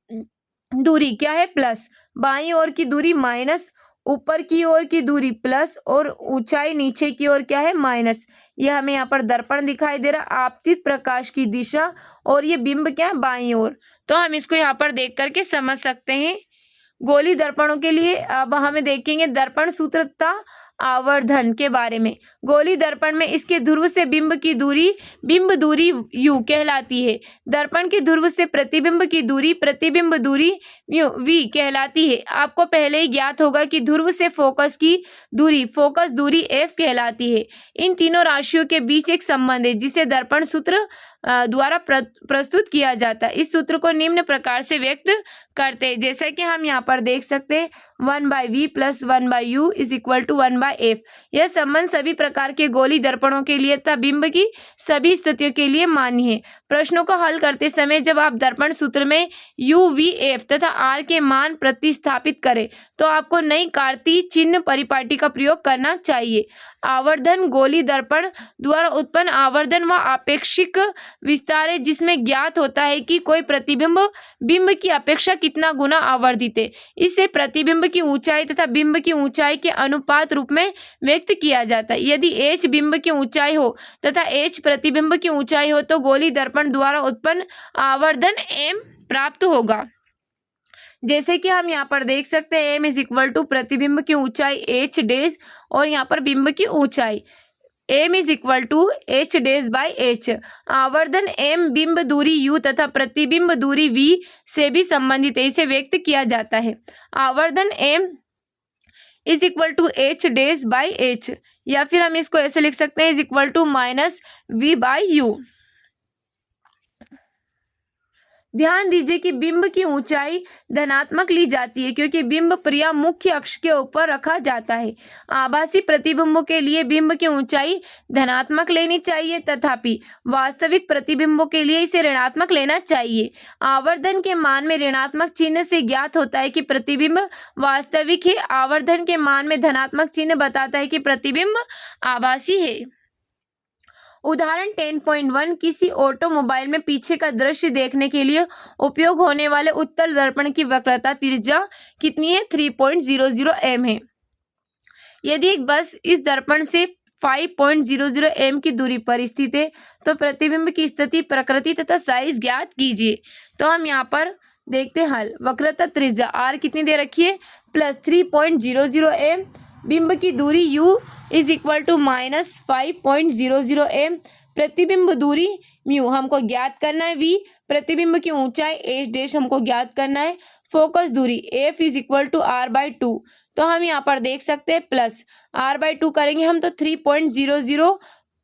दूरी क्या है प्लस, बाईं ओर की दूरी माइनस, ऊपर की ओर की दूरी प्लस और ऊंचाई नीचे की ओर क्या है माइनस। ये हमें यहाँ पर दर्पण दिखाई दे रहा है, आपतित प्रकाश की दिशा, और ये बिंब क्या है बाईं ओर। तो हम इसको यहाँ पर देख करके समझ सकते हैं। गोली दर्पणों के लिए अब हमें देखेंगे दर्पण सूत्र तथा आवर्धन के बारे में। गोली दर्पण में इसके ध्रुव से बिंब दूरी u कहलाती है। दर्पण के ध्रुव से प्रतिबिंब की दूरी प्रतिबिंब दूरी v कहलाती है। आपको पहले ही ज्ञात होगा कि ध्रुव से फोकस दूरी f कहलाती है। इन तीनों राशियों के बीच एक संबंध है जिसे दर्पण सूत्र द्वारा प्रस्तुत किया जाता है। इस सूत्र को निम्न प्रकार से व्यक्त करते हैं, जैसा कि हम यहाँ पर देख सकते हैं 1/v plus 1/u is equal to 1/f। यह संबंध सभी प्रकार के गोली दर्पणों के लिए तथा बिंब की सभी स्थितियों के लिए मान्य है। प्रश्नों को हल करते समय जब आप दर्पण सूत्र में u, v, f तथा r के मान प्रतिस्थापित करें तो आपको नई कार्तीय चिन्ह परिपाटी का प्रयोग करना चाहिए। आवर्धन गोली दर्पण द्वारा उत्पन्न आवर्धन व आपेक्षिक विस्तार है, जिसमें ज्ञात होता है कि कोई प्रतिबिंब बिंब की अपेक्षा कितना गुना आवर्धित है। इसे प्रतिबिंब की ऊंचाई तथा बिंब की ऊंचाई के अनुपात रूप में व्यक्त किया जाता है। यदि h बिंब की ऊंचाई हो तथा h प्रतिबिंब की ऊंचाई हो तो गोली दर्पण द्वारा उत्पन्न आवर्धन m प्राप्त होगा। जैसे कि हम यहाँ पर देख सकते हैं m इज इक्वल टू प्रतिबिंब की ऊंचाई h डेज और यहाँ पर बिंब की ऊंचाई m is equal to h dash by h। आवर्धन m बिंब दूरी u तथा प्रतिबिंब दूरी v से भी संबंधित है, इसे व्यक्त किया जाता है। आवर्धन m is equal to h dash by h, या फिर हम इसको ऐसे लिख सकते हैं is equal to minus v by u। ध्यान दीजिए कि बिंब की ऊंचाई धनात्मक ली जाती है क्योंकि बिंब प्रिया मुख्य अक्ष के ऊपर रखा जाता है। आभासी प्रतिबिंबों के लिए बिंब की ऊंचाई धनात्मक लेनी चाहिए, तथापि वास्तविक प्रतिबिंबों के लिए इसे ऋणात्मक लेना चाहिए। आवर्धन के मान में ऋणात्मक चिन्ह से ज्ञात होता है कि प्रतिबिंब वास्तविक है। आवर्धन के मान में धनात्मक चिन्ह बताता है कि प्रतिबिंब आभासी है। उदाहरण 10.1 किसी ऑटोमोबाइल में पीछे का दृश्य देखने के लिए उपयोग होने वाले उत्तल दर्पण की वक्रता त्रिज्या कितनी है 3.00 m है। यदि एक बस इस दर्पण से 5.00 m की दूरी पर स्थित है तो प्रतिबिंब की स्थिति प्रकृति तथा साइज ज्ञात कीजिए। तो हम यहाँ पर देखते हैं हल। वक्रता त्रिज्या r कितनी दे रखी है प्लस 3.00 m, बिंब की दूरी u is equal to minus 5.00 m, प्रतिबिंब दूरी म्यू हमको ज्ञात करना है, v प्रतिबिंब की ऊंचाई h डैश हमको ज्ञात करना है, फोकस दूरी f is equal to r/2। तो हम यहाँ पर देख सकते हैं प्लस r/2 करेंगे हम तो 3.00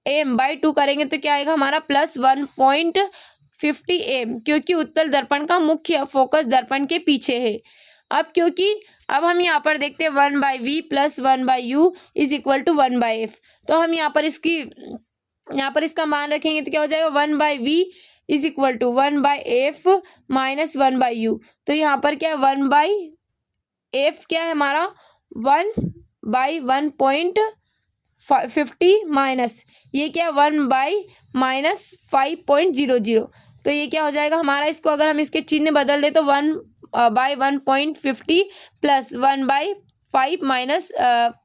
m/2 करेंगे तो क्या आएगा हमारा प्लस 1.50 m, क्योंकि उत्तल दर्पण का मुख्य फोकस दर्पण के पीछे है। अब हम यहाँ पर देखते हैं 1/v plus 1/u is equal to 1/f। तो हम यहाँ पर इसका मान रखेंगे तो क्या हो जाएगा 1/v is equal to 1/f minus 1/u। तो यहाँ पर क्या है 1/f क्या है हमारा 1/1.50 माइनस ये क्या 1/-5.00। तो ये क्या हो जाएगा हमारा, इसको अगर हम इसके चिन्ह बदल दे तो 1 बाय 1.50 प्लस 1/5 माइनस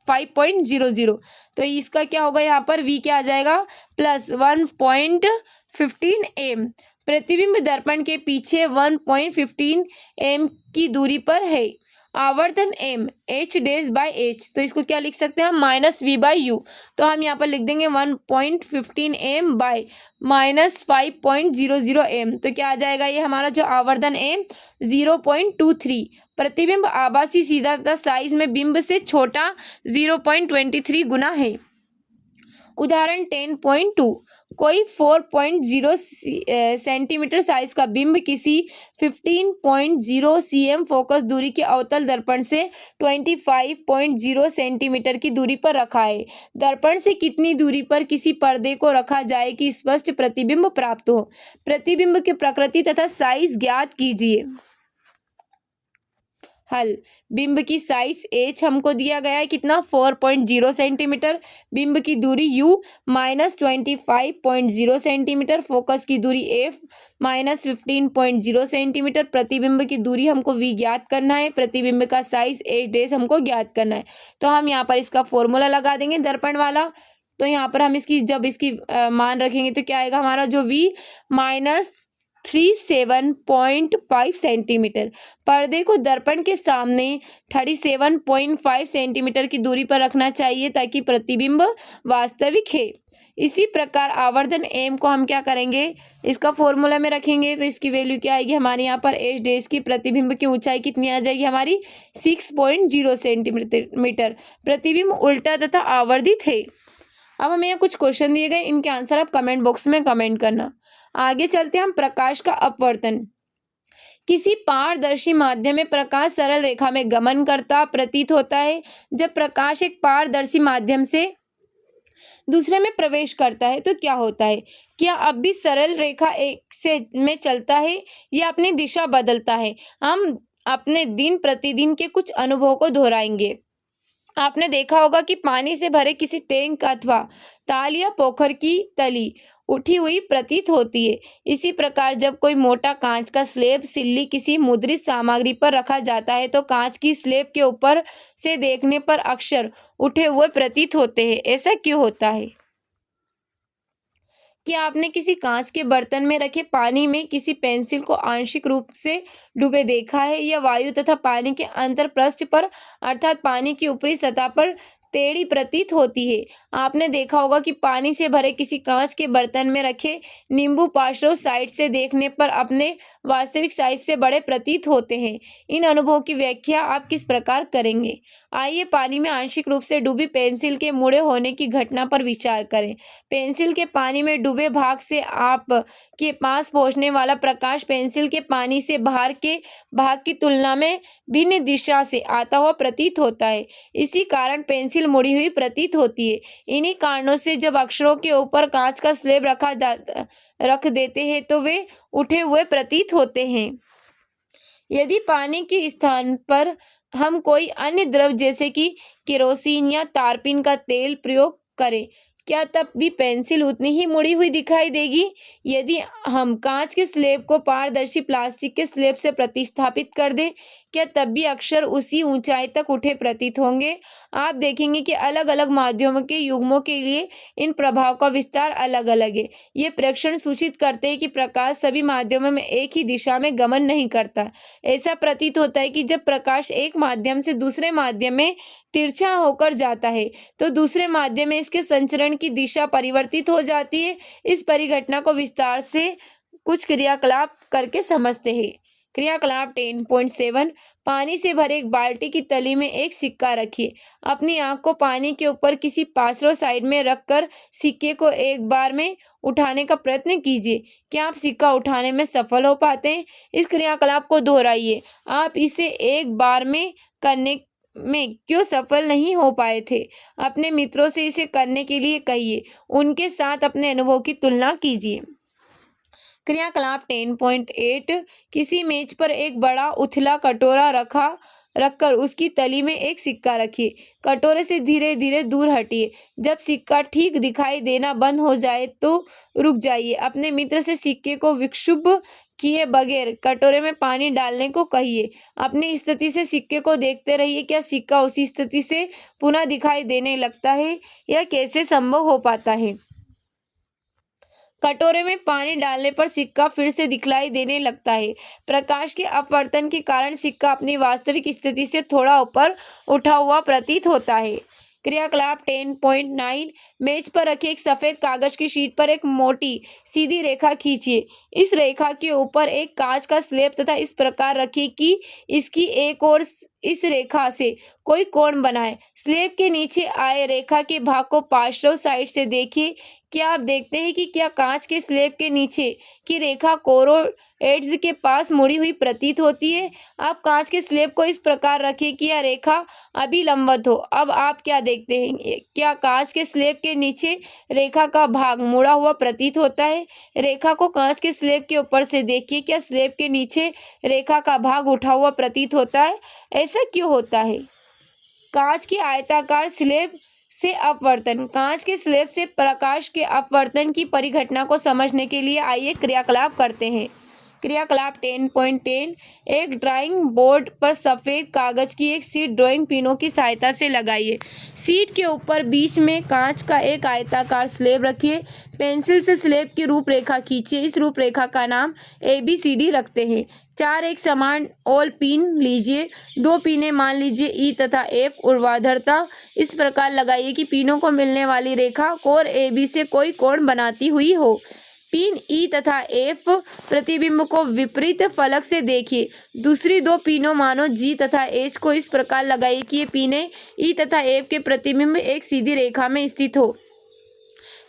5.00। तो इसका क्या होगा, यहाँ पर v क्या आ जाएगा, प्लस 1.15 एम। प्रतिबिंब दर्पण के पीछे 1.15 एम की दूरी पर है। आवर्धन m h dash by h, तो इसको क्या लिख सकते हैं हम, माइनस v बाई यू। तो हम यहाँ पर लिख देंगे 1.15 एम बाय माइनस 5.00 एम। तो क्या आ जाएगा ये हमारा जो आवर्धन m 0.23। प्रतिबिंब आभासी सीधा तथा साइज में बिंब से छोटा 0.23 गुना है। उदाहरण 10.2, कोई 4.0 सेंटीमीटर साइज का बिंब किसी 15.0 cm फोकस दूरी के अवतल दर्पण से 25.0 सेंटीमीटर की दूरी पर रखा है। दर्पण से कितनी दूरी पर किसी पर्दे को रखा जाए कि स्पष्ट प्रतिबिंब प्राप्त हो। प्रतिबिंब की प्रकृति तथा साइज ज्ञात कीजिए। हल, बिंब की साइज h हमको दिया गया है कितना, 4.0 सेंटीमीटर। बिंब की दूरी u माइनस 25.0 सेंटीमीटर। फोकस की दूरी f माइनस 15.0 सेंटीमीटर। प्रतिबिंब की दूरी हमको v ज्ञात करना है। प्रतिबिंब का साइज h डैश हमको ज्ञात करना है। तो हम यहाँ पर इसका फॉर्मूला लगा देंगे दर्पण वाला। तो यहाँ पर हम इसकी जब इसकी मान रखेंगे तो क्या आएगा हमारा, जो v माइनस 37.5 सेंटीमीटर। पर्दे को दर्पण के सामने 37.5 सेंटीमीटर की दूरी पर रखना चाहिए ताकि प्रतिबिंब वास्तविक है। इसी प्रकार आवर्धन m को हम क्या करेंगे, इसका फॉर्मूला में रखेंगे। तो इसकी वैल्यू क्या आएगी हमारे यहाँ पर, h डैश की प्रतिबिंब की ऊंचाई कितनी आ जाएगी हमारी, 6.0 सेंटीमीटर। प्रतिबिंब उल्टा तथा आवर्धित है। अब हमें यहाँ कुछ क्वेश्चन दिए गए, इनके आंसर आप कमेंट बॉक्स में कमेंट करना। आगे चलते हैं हम, प्रकाश का अपवर्तन। किसी पारदर्शी माध्यम में प्रकाश सरल रेखा में गमन करता प्रतीत होता है। जब प्रकाश एक पारदर्शी माध्यम से दूसरे में प्रवेश करता है तो क्या होता है, क्या अब भी सरल रेखा एक से में चलता है या अपनी दिशा बदलता है। हम अपने दिन प्रतिदिन के कुछ अनुभवों को दोहराएंगे। आपने देखा होगा कि पानी से भरे किसी टैंक अथवा ताल या पोखर की तली उठी हुई प्रतीत होती है। इसी प्रकार जब कोई मोटा कांच का स्लेब सिल्ली किसी मुद्रित सामग्री पर रखा जाता है तो कांच की स्लेब के ऊपर से देखने पर अक्षर उठे हुए प्रतीत होते हैं। ऐसा क्यों होता है। क्या आपने किसी कांच के बर्तन में रखे पानी में किसी पेंसिल को आंशिक रूप से डूबे देखा है, या वायु तथा पानी के अंतर पृष्ठ पर अर्थात पानी की ऊपरी सतह पर टेढ़ी प्रतीत होती है। आपने देखा होगा कि पानी से भरे किसी कांच के बर्तन में रखे नींबू पार्श्व साइड से देखने पर अपने वास्तविक साइज से बड़े प्रतीत होते हैं। इन अनुभवों की व्याख्या आप किस प्रकार करेंगे। आइए पानी में आंशिक रूप से डूबी पेंसिल के मुड़े होने की घटना पर विचार करें। पेंसिल के पानी में डूबे भाग से आप के पास पहुंचने वाला प्रकाश पेंसिल के पानी से बाहर के भाग की तुलना में भिन्न दिशा से आता हुआ प्रतीत होता है। इसी कारण पेंसिल मुड़ी हुई प्रतीत होती है। इन्हीं कारणों से जब अक्षरों के ऊपर कांच का स्लेब रख देते हैं तो वे उठे हुए प्रतीत होते हैं। यदि पानी के स्थान पर हम कोई अन्य द्रव जैसे कि केरोसिन या तारपीन का तेल प्रयोग करें, क्या तब भी पेंसिल उतनी ही मुड़ी हुई दिखाई देगी। यदि हम कांच के स्लेब को पारदर्शी प्लास्टिक के स्लेब से प्रतिस्थापित कर दें, क्या तब भी अक्षर उसी ऊंचाई तक उठे प्रतीत होंगे। आप देखेंगे कि अलग अलग माध्यमों के युग्मों के लिए इन प्रभाव का विस्तार अलग अलग है। ये प्रेक्षण सूचित करते हैं कि प्रकाश सभी माध्यमों में एक ही दिशा में गमन नहीं करता। ऐसा प्रतीत होता है कि जब प्रकाश एक माध्यम से दूसरे माध्यम में तिरछा होकर जाता है तो दूसरे माध्यम में इसके संचरण की दिशा परिवर्तित हो जाती है। इस परिघटना को विस्तार से कुछ क्रियाकलाप करके समझते हैं। क्रियाकलाप 10.7, पानी से भरे एक बाल्टी की तली में एक सिक्का रखिए। अपनी आंख को पानी के ऊपर किसी पार्श्व साइड में रखकर सिक्के को एक बार में उठाने का प्रयत्न कीजिए। क्या आप सिक्का उठाने में सफल हो पाते हैं। इस क्रियाकलाप को दोहराइए। आप इसे एक बार में करने में क्यों सफल नहीं हो पाए थे। अपने मित्रों से इसे करने के लिए कहिए। उनके साथ अपने अनुभव की तुलना कीजिए। क्रियाकलाप 10.8, किसी मेज पर एक बड़ा उथला कटोरा रखा रखकर उसकी तली में एक सिक्का रखिए। कटोरे से धीरे धीरे दूर हटिए। जब सिक्का ठीक दिखाई देना बंद हो जाए तो रुक जाइए। अपने मित्र से सिक्के को विक्षुब्ध किए बगैर कटोरे में पानी डालने को कहिए। अपनी स्थिति से सिक्के को देखते रहिए। क्या सिक्का उसी स्थिति से पुनः दिखाई देने लगता है? यह कैसे संभव हो पाता है? कटोरे में पानी डालने पर सिक्का फिर से दिखलाई देने लगता है। प्रकाश के अपवर्तन के कारण सिक्का अपनी वास्तविक स्थिति से थोड़ा ऊपर उठा हुआ प्रतीत होता है। क्रियाकलाप 10.9 मेज पर रखे एक सफेद कागज की शीट पर एक मोटी सीधी रेखा खींचिए। इस रेखा के ऊपर एक कांच का स्लैब तथा इस प्रकार रखिए कि इसकी एक ओर इस रेखा से कोई कोण बनाए। स्लैब के नीचे आए रेखा के भाग को पार्श्व साइड से देखिए। क्या आप देखते हैं कि क्या कांच के स्लैब के नीचे की रेखा कोरोड एड्स के पास मुड़ी हुई प्रतीत होती है? आप कांच के स्लैब को इस प्रकार रखिए कि यह रेखा अभिलंबित हो। अब आप क्या देखते हैं? क्या कांच के स्लैब के नीचे रेखा का भाग मुड़ा हुआ प्रतीत होता है? रेखा को कांच के स्लैब के ऊपर से देखिए। क्या स्लैब के नीचे रेखा का भाग उठा हुआ प्रतीत होता है? ऐसा क्यों होता है? कांच के आयताकार स्लैब से अपवर्तन। कांच के स्लैब से प्रकाश के अपवर्तन की परिघटना को समझने के लिए आइए क्रियाकलाप करते हैं। क्रियाकलाप 10.10 एक ड्राइंग बोर्ड पर सफ़ेद कागज की एक शीट ड्राइंग पिनों की सहायता से लगाइए। शीट के ऊपर बीच में कांच का एक आयताकार स्लैब रखिए। पेंसिल से स्लैब की रूपरेखा खींचिए। इस रूपरेखा का नाम ABCD रखते हैं। 4 एक समान ओल पिन लीजिए। 2 पिनें मान लीजिए E तथा F ऊर्ध्वाधरता इस प्रकार लगाइए कि पिनों को मिलने वाली रेखा कोण AB से कोई कोण बनाती हुई हो। पिन E तथा F प्रतिबिंब को विपरीत फलक से देखिए। दूसरी 2 पिनों मानो G तथा H को इस प्रकार लगाइए कि ये पिनें E तथा F के प्रतिबिंब एक सीधी रेखा में स्थित हो।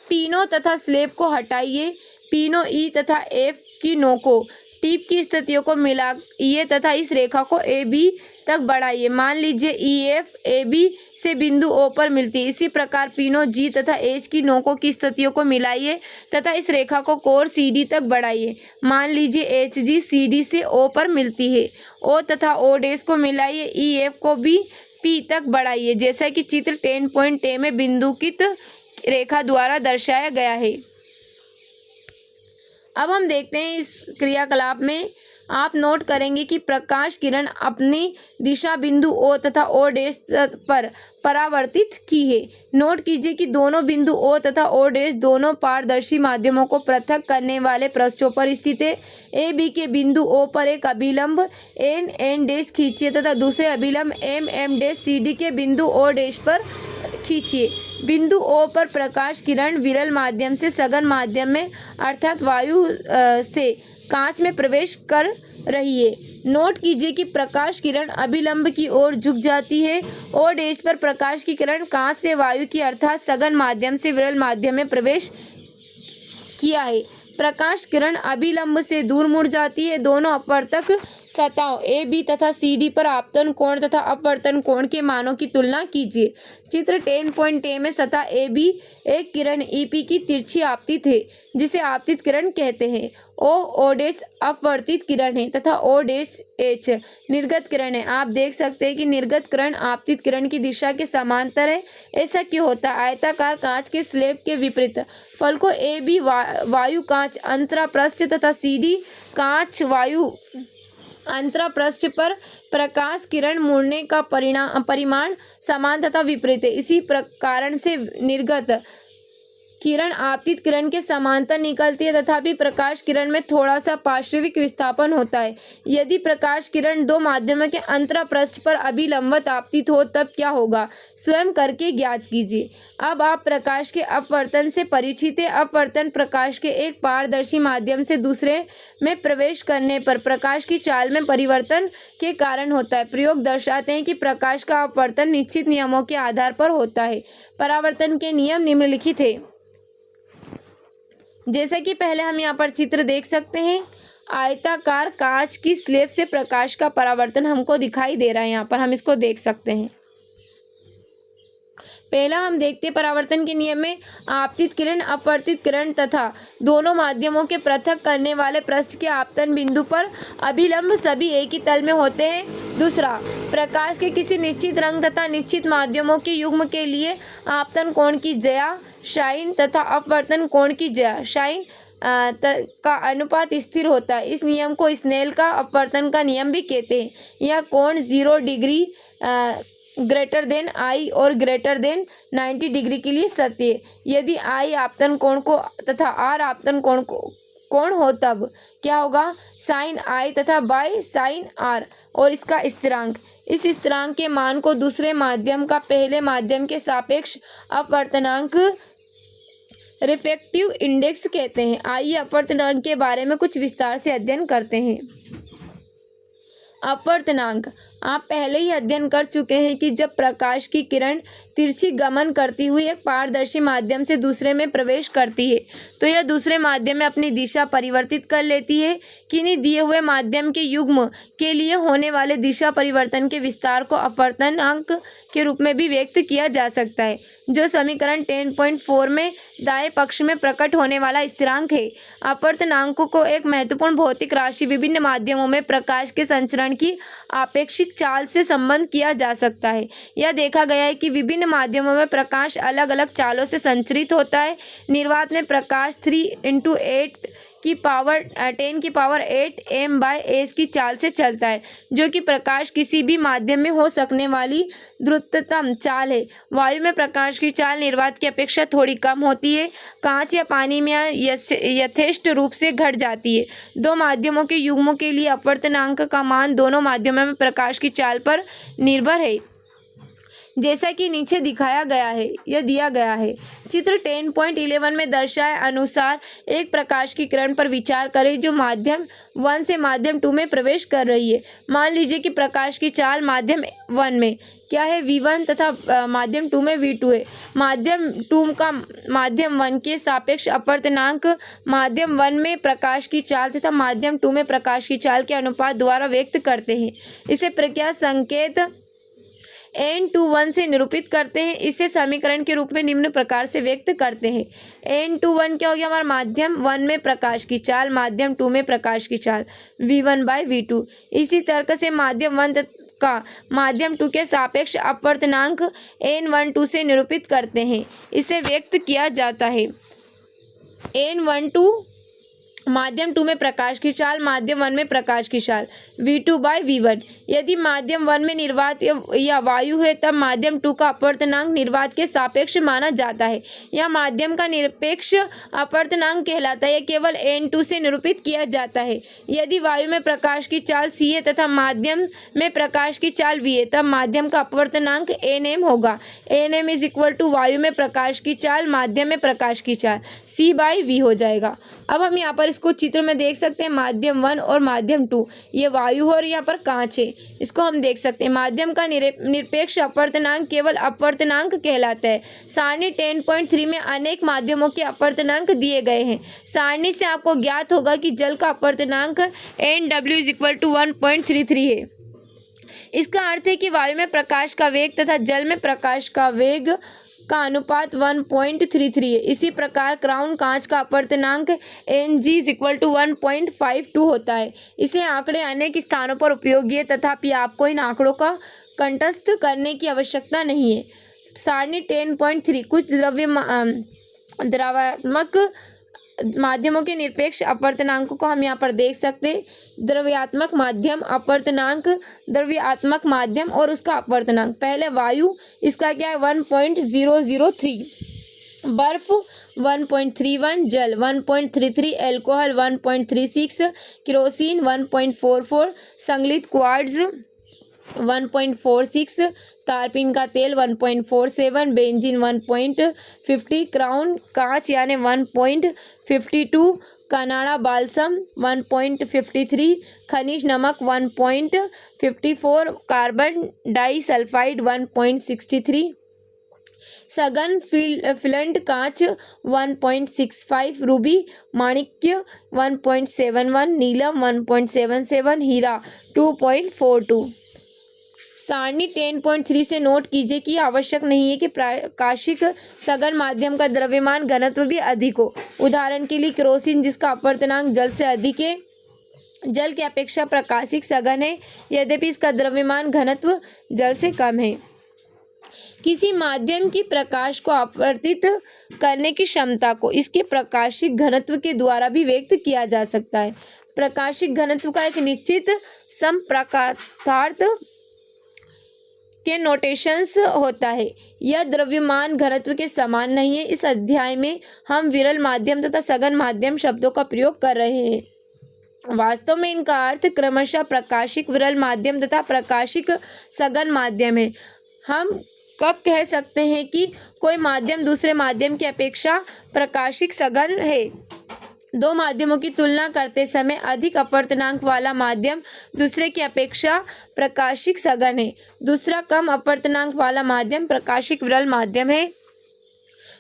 पिनों तथा स्लैब को हटाइए। पिनों E तथा F की नोकों टिप की स्थितियों को मिलाइए तथा इस रेखा को AB तक बढ़ाइए। मान लीजिए EF AB से बिंदु O पर मिलती है। इसी प्रकार पिनों G तथा H की नोकों की स्थितियों को मिलाइए तथा इस रेखा को कोण CD तक बढ़ाइए। मान लीजिए HG CD से O पर मिलती है। O तथा O' को मिलाइए। EF को भी P तक बढ़ाइए जैसा कि चित्र 10.10 में बिंदुकित रेखा द्वारा दर्शाया गया है। अब हम देखते हैं इस क्रियाकलाप में आप नोट करेंगे कि प्रकाश किरण अपनी दिशा बिंदु O तथा O' पर परावर्तित की है। नोट कीजिए कि दोनों बिंदु O तथा O' दोनों पारदर्शी माध्यमों को पृथक करने वाले पृष्ठों पर स्थित है। AB के बिंदु O पर एक अभिलंब N खींचिए तथा दूसरे अभिलंब M CD के बिंदु O' पर खींचिए। बिंदु O पर प्रकाश किरण विरल माध्यम से सघन माध्यम में अर्थात वायु से कांच में प्रवेश कर रही है। नोट कीजिए कि प्रकाश किरण अभिलंब की ओर झुक जाती है। O' पर प्रकाश की किरण कांच से वायु की अर्थात सघन माध्यम से विरल माध्यम में प्रवेश किया है। प्रकाश किरण अभिलंब से दूर मुड़ जाती है। दोनों अपवर्तक सतहों AB तथा CD पर आपतन कोण तथा अपवर्तन कोण के मानों की तुलना कीजिए। चित्र 10.10 में सतह AB एक किरण EP की तिरछी आपतित है जिसे आपतित किरण कहते हैं। O' अपवर्तित किरण है तथा O' निर्गत किरण है। आप देख सकते हैं कि निर्गत किरण आपतित किरण की दिशा के समांतर है। ऐसा क्यों होता है? आयताकार कांच के स्लैब के विपरीत फलकों AB वायु कांच अंतरापृष्ठ तथा CD कांच वायु अंतरापृष्ठ पर प्रकाश किरण मुड़ने का परिमाण समान तथा विपरीत है। इसी कारण से निर्गत किरण आपतित किरण के समांतर निकलती है तथापि प्रकाश किरण में थोड़ा सा पार्श्विक विस्थापन होता है। यदि प्रकाश किरण 2 माध्यमों के अंतरापृष्ठ पर अभिलंबित आपतित हो तब क्या होगा? स्वयं करके ज्ञात कीजिए। अब आप प्रकाश के अपवर्तन से परिचित हैं। अपवर्तन प्रकाश के एक पारदर्शी माध्यम से दूसरे में प्रवेश करने पर प्रकाश की चाल में परिवर्तन के कारण होता है। प्रयोग दर्शाते हैं कि प्रकाश का अपवर्तन निश्चित नियमों के आधार पर होता है। परावर्तन के नियम निम्नलिखित है। जैसे कि पहले हम यहाँ पर चित्र देख सकते हैं। आयताकार कांच की स्लैब से प्रकाश का परावर्तन हमको दिखाई दे रहा है। यहाँ पर हम इसको देख सकते हैं। पहला हम देखते हैं परावर्तन के नियम में आपतित किरण अपवर्तित किरण तथा दोनों माध्यमों के पृथक करने वाले पृष्ठ के आपतन बिंदु पर अभिलंब सभी एक ही तल में होते हैं। दूसरा, प्रकाश के किसी निश्चित रंग तथा निश्चित माध्यमों के युग्म के लिए आपतन कोण की ज्या साइन तथा अपवर्तन कोण की ज्या साइन का अनुपात स्थिर होता है। इस नियम को स्नेल का अपवर्तन का नियम भी कहते हैं। यह कोण 0 डिग्री ग्रेटर देन आई और ग्रेटर देन 90 डिग्री के लिए सत्य है। यदि आई आपतन कोण को तथा आर आपतन कोण हो तब क्या होगा, साइन आई तथा बाय साइन आर और इसका स्थिरांक। इस स्थिरांक के मान को दूसरे माध्यम का पहले माध्यम के सापेक्ष अपवर्तनांक रिफ्रैक्टिव इंडेक्स कहते हैं। आइए अपवर्तनांक के बारे में कुछ विस्तार से अध्ययन करते हैं। अपवर्तनांक आप पहले ही अध्ययन कर चुके हैं कि जब प्रकाश की किरण तिरछी गमन करती हुई एक पारदर्शी माध्यम से दूसरे में प्रवेश करती है तो यह दूसरे माध्यम में अपनी दिशा परिवर्तित कर लेती है। किन्हीं दिए हुए माध्यम के युग्म के लिए होने वाले दिशा परिवर्तन के विस्तार को अपवर्तनांक के रूप में भी व्यक्त किया जा सकता है, जो समीकरण 10.4 में दाएं पक्ष में प्रकट होने वाला स्थिरांक है। अपवर्तनांकों को एक महत्वपूर्ण भौतिक राशि विभिन्न माध्यमों में प्रकाश के संचरण की आपेक्षिक चाल से संबंध किया जा सकता है। यह देखा गया है कि विभिन्न माध्यमों में प्रकाश अलग अलग चालों से संचरित होता है। निर्वात में प्रकाश 3 × 10 की पावर 8 m/s की चाल से चलता है, जो कि प्रकाश किसी भी माध्यम में हो सकने वाली द्रुततम चाल है। वायु में प्रकाश की चाल निर्वात की अपेक्षा थोड़ी कम होती है। कांच या पानी में यथेष्ट रूप से घट जाती है। दो माध्यमों के युग्मों के लिए अपवर्तनांक का मान दोनों माध्यमों में प्रकाश की चाल पर निर्भर है, जैसा कि नीचे दिखाया गया है। यह दिया गया है। चित्र 10.11 में दर्शाए अनुसार एक प्रकाश की किरण पर विचार करें जो माध्यम 1 से माध्यम 2 में प्रवेश कर रही है। मान लीजिए कि प्रकाश की चाल माध्यम 1 में क्या है, v1 तथा माध्यम 2 में v2 है। माध्यम 2 का माध्यम 1 के सापेक्ष अपवर्तनांक माध्यम 1 में प्रकाश की चाल तथा माध्यम 2 में प्रकाश की चाल के अनुपात द्वारा व्यक्त करते हैं। इसे प्रक्रिया संकेत n/1 से निरूपित करते हैं। इसे समीकरण के रूप में निम्न प्रकार से व्यक्त करते हैं। n/1 क्या हो गया, हमारा माध्यम 1 में प्रकाश की चाल माध्यम 2 में प्रकाश की चाल v1/v2। इसी तर्क से माध्यम 1 का माध्यम 2 के सापेक्ष अपवर्तनांक n12 से निरूपित करते हैं। इसे व्यक्त किया जाता है n12 माध्यम 2 में प्रकाश की चाल माध्यम 1 में प्रकाश की चाल v2/v1। यदि माध्यम 1 में निर्वात या वायु है तब माध्यम 2 का अपवर्तनांक निर्वात के सापेक्ष माना जाता है। यह माध्यम का निरपेक्ष अपवर्तनांक कहलाता है। यह केवल n2 से निरूपित किया जाता है। यदि वायु में प्रकाश की चाल c है तथा माध्यम में प्रकाश की चाल v है तब माध्यम का अपवर्तनांक nm होगा। nm = वायु में प्रकाश की चाल माध्यम में प्रकाश की चाल c/v हो जाएगा। अब हम यहाँ पर इसको चित्र में देख सकते हैं। माध्यम 1 और माध्यम 2 ये वायु और यहाँ पर कांच है। इसको हम देख सकते हैं। माध्यम का निरपेक्ष अपवर्तनांक केवल अपवर्तनांक कहलाता है। सारणी 10.3 में अनेक माध्यमों के अपवर्तनांक दिए गए हैं। सारणी से आपको ज्ञात होगा कि जल का अपवर्तनांक Nw = 1.33 है। इसका अर्थ है कि वायु में प्रकाश का वेग तथा जल में प्रकाश का वेग का अनुपात 1.33 है। इसी प्रकार क्राउन कांच का अपवर्तनांक Ng = 1.52 होता है। इसे आंकड़े अनेक स्थानों पर उपयोगी है, तथापि आपको इन आंकड़ों का कंठस्थ करने की आवश्यकता नहीं है। सारणी 10.3 कुछ द्रव्यात्मक माध्यमों के निरपेक्ष अपवर्तनांकों को हम यहाँ पर देख सकते हैं। द्रव्यात्मक माध्यम, अपवर्तनांक, द्रव्यात्मक माध्यम और उसका अपवर्तनांक। पहले वायु, इसका क्या है 1.003, बर्फ 1.31, जल 1.33, अल्कोहल 1.36, केरोसिन 1.44, संगलित क्वार्ट्ज 1.46, तारपीन का तेल 1.47, बेंजीन 1.50, क्राउन कांच यानी 1.52, कनाडा बाल्सम 1.53, खनिज नमक 1.54, कार्बन डाइसल्फाइड 1.63, सघन फिलंट कांच 1.65, रूबी माणिक्य 1.71, नीलम 1.77, हीरा 2.42। सारणी 10.3 से नोट कीजिए कि आवश्यक नहीं है कि प्रकाशिक सघन माध्यम का द्रव्यमान घनत्व भी अधिक हो। उदाहरण के लिए केरोसिन, जिसका अपवर्तनांक जल से अधिक है, जल की अपेक्षा प्रकाशिक सघन है, यद्यपि इसका द्रव्यमान घनत्व जल से कम है। किसी माध्यम की प्रकाश को अपवर्तित करने की क्षमता को इसके प्रकाशिक घनत्व के द्वारा भी व्यक्त किया जा सकता है। प्रकाशिक घनत्व का एक निश्चित समप्रकाशार्थ के नोटेशंस होता है। यह द्रव्यमान घनत्व के समान नहीं है। इस अध्याय में हम विरल माध्यम तथा सघन माध्यम शब्दों का प्रयोग कर रहे हैं। वास्तव में इनका अर्थ क्रमशः प्रकाशिक विरल माध्यम तथा प्रकाशिक सघन माध्यम है। हम कब कह सकते हैं कि कोई माध्यम दूसरे माध्यम की अपेक्षा प्रकाशिक सघन है? दो माध्यमों की तुलना करते समय अधिक अपवर्तनांक वाला माध्यम दूसरे की अपेक्षा प्रकाशिक सघन है। दूसरा कम अपवर्तनांक वाला माध्यम प्रकाशिक विरल माध्यम है।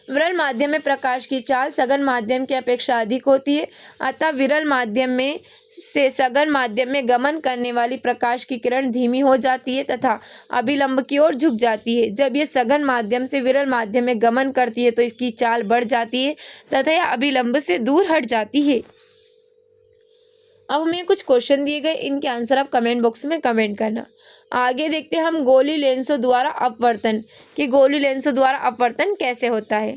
विरल माध्यम में प्रकाश की चाल सघन माध्यम की अपेक्षा अधिक होती है, अतः विरल माध्यम में से सघन माध्यम में गमन करने वाली प्रकाश की किरण धीमी हो जाती है तथा अभिलंब की ओर झुक जाती है। जब यह सघन माध्यम से विरल माध्यम में गमन करती है तो इसकी चाल बढ़ जाती है तथा यह अभिलंब से दूर हट जाती है। अब हमें कुछ क्वेश्चन दिए गए, इनके आंसर आप कमेंट बॉक्स में कमेंट करना। आगे देखते हैं हम गोली लेंसों द्वारा अपवर्तन कि गोली लेंसों द्वारा अपवर्तन कैसे होता है।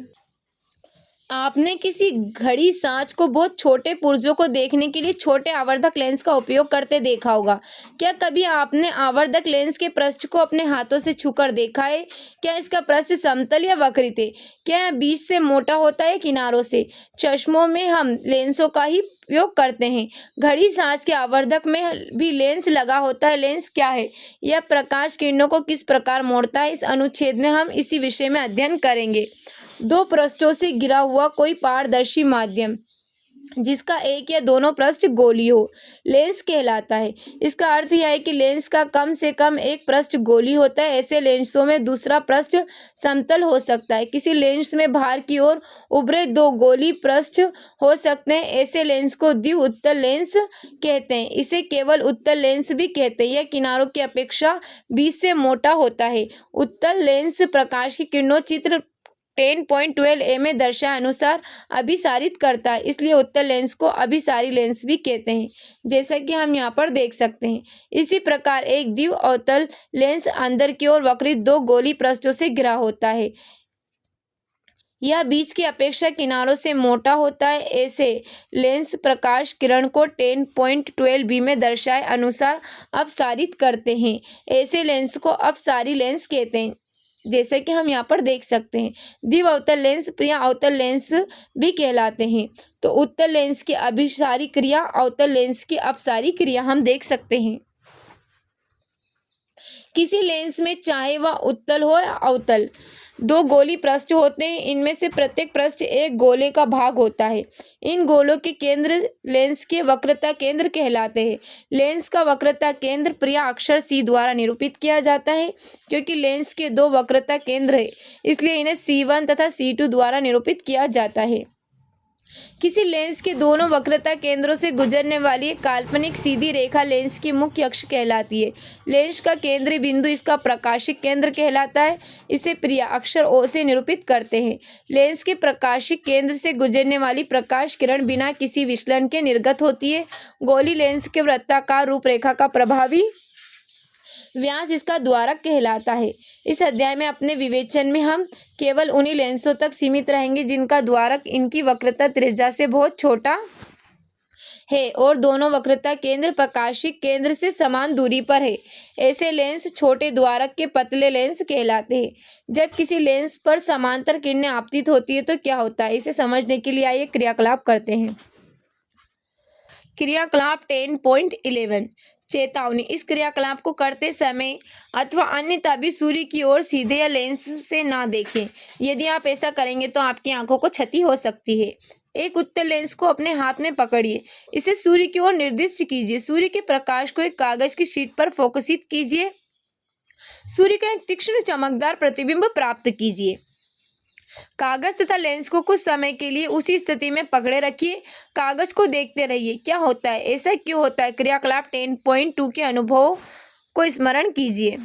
आपने किसी घड़ी सांच को बहुत छोटे पुर्जों को देखने के लिए छोटे आवर्धक लेंस का उपयोग करते देखा होगा। क्या कभी आपने आवर्धक लेंस के पृष्ठ को अपने हाथों से छूकर देखा है? क्या इसका पृष्ठ समतल या वक्रित है? क्या यह बीच से मोटा होता है किनारों से? चश्मों में हम लेंसों का ही उपयोग करते हैं। घड़ी सांच के आवर्धक में भी लेंस लगा होता है। लेंस क्या है? यह प्रकाश किरणों को किस प्रकार मोड़ता है? इस अनुच्छेद में हम इसी विषय में अध्ययन करेंगे। दो पृष्ठों से घिरा हुआ कोई पारदर्शी माध्यम जिसका एक या दोनों पृष्ठ गोली हो लेंस कहलाता है। इसका अर्थ यह है कि लेंस का कम से कम एक पृष्ठ गोली होता है। ऐसे लेंसों में दूसरा पृष्ठ समतल हो सकता है। किसी लेंस में बाहर की ओर उभरे दो गोली पृष्ठ हो सकते हैं। ऐसे लेंस को द्विउत्तल लेंस कहते हैं। इसे केवल उत्तल लेंस भी कहते हैं। यह किनारों की अपेक्षा बीच से मोटा होता है। उत्तल लेंस प्रकाश की किरणों चित्र 10.12a में दर्शाए अनुसार अभिसारित करता है, इसलिए उत्तल लेंस को अभिसारी लेंस भी कहते हैं, जैसा कि हम यहाँ पर देख सकते हैं। इसी प्रकार एक द्विअवतल लेंस अंदर की ओर वक्रित दो गोली पृष्ठों से घिरा होता है। यह बीच की अपेक्षा किनारों से मोटा होता है। ऐसे लेंस प्रकाश किरण को 10.12b में दर्शाए अनुसार अपसारित करते हैं। ऐसे लेंस को अपसारी लेंस कहते हैं, जैसे कि हम यहाँ पर देख सकते हैं। द्विअवतल लेंस प्रिया अवतल लेंस भी कहलाते हैं। तो उत्तल लेंस की अभिसारी क्रिया, अवतल लेंस की अपसारी क्रिया हम देख सकते हैं। किसी लेंस में चाहे वह उत्तल हो या अवतल दो गोली पृष्ठ होते हैं। इनमें से प्रत्येक पृष्ठ एक गोले का भाग होता है। इन गोलों के केंद्र लेंस के वक्रता केंद्र कहलाते हैं। लेंस का वक्रता केंद्र प्रिया अक्षर C द्वारा निरूपित किया जाता है। क्योंकि लेंस के दो वक्रता केंद्र है, इसलिए इन्हें C1 तथा C2 द्वारा निरूपित किया जाता है। किसी लेंस के दोनों वक्रता केंद्रों से गुजरने वाली एक काल्पनिक सीधी रेखा लेंस की मुख्य अक्ष कहलाती है। लेंस का केंद्रीय बिंदु इसका प्रकाशिक केंद्र कहलाता है। इसे प्रिया अक्षर O से निरूपित करते हैं। लेंस के प्रकाशिक केंद्र से गुजरने वाली प्रकाश किरण बिना किसी विचलन के निर्गत होती है। गोली लेंस के वृत्ताकार रूपरेखा का प्रभावी व्यास इसका द्वारक कहलाता है। इस अध्याय में अपने विवेचन में हम केवल उन्हीं लेंसों तक सीमित रहेंगे जिनका द्वारक इनकी वक्रता त्रिज्या से बहुत छोटा है और दोनों वक्रता केंद्र प्रकाशिक केंद्र से समान दूरी पर है। ऐसे लेंस छोटे द्वारक के पतले लेंस कहलाते हैं। जब किसी लेंस पर समांतर किरणें आपतित होती है तो क्या होता है, इसे समझने के लिए आइए क्रियाकलाप करते हैं। क्रियाकलाप 10.11 चेतावनी। इस क्रियाकलाप को करते समय अथवा अन्यथा भी सूर्य की ओर सीधे या लेंस से ना देखें। यदि आप ऐसा करेंगे तो आपकी आंखों को क्षति हो सकती है। एक उत्तल लेंस को अपने हाथ में पकड़िए, इसे सूर्य की ओर निर्दिष्ट कीजिए। सूर्य के प्रकाश को एक कागज की शीट पर फोकसित कीजिए। सूर्य का एक तीक्ष्ण चमकदार प्रतिबिंब प्राप्त कीजिए। कागज तथा लेंस को कुछ समय के लिए उसी स्थिति में पकड़े रखिए। कागज को देखते रहिए क्या होता है, ऐसा क्यों होता है। क्रियाकलाप 10.2 के अनुभव को स्मरण कीजिए।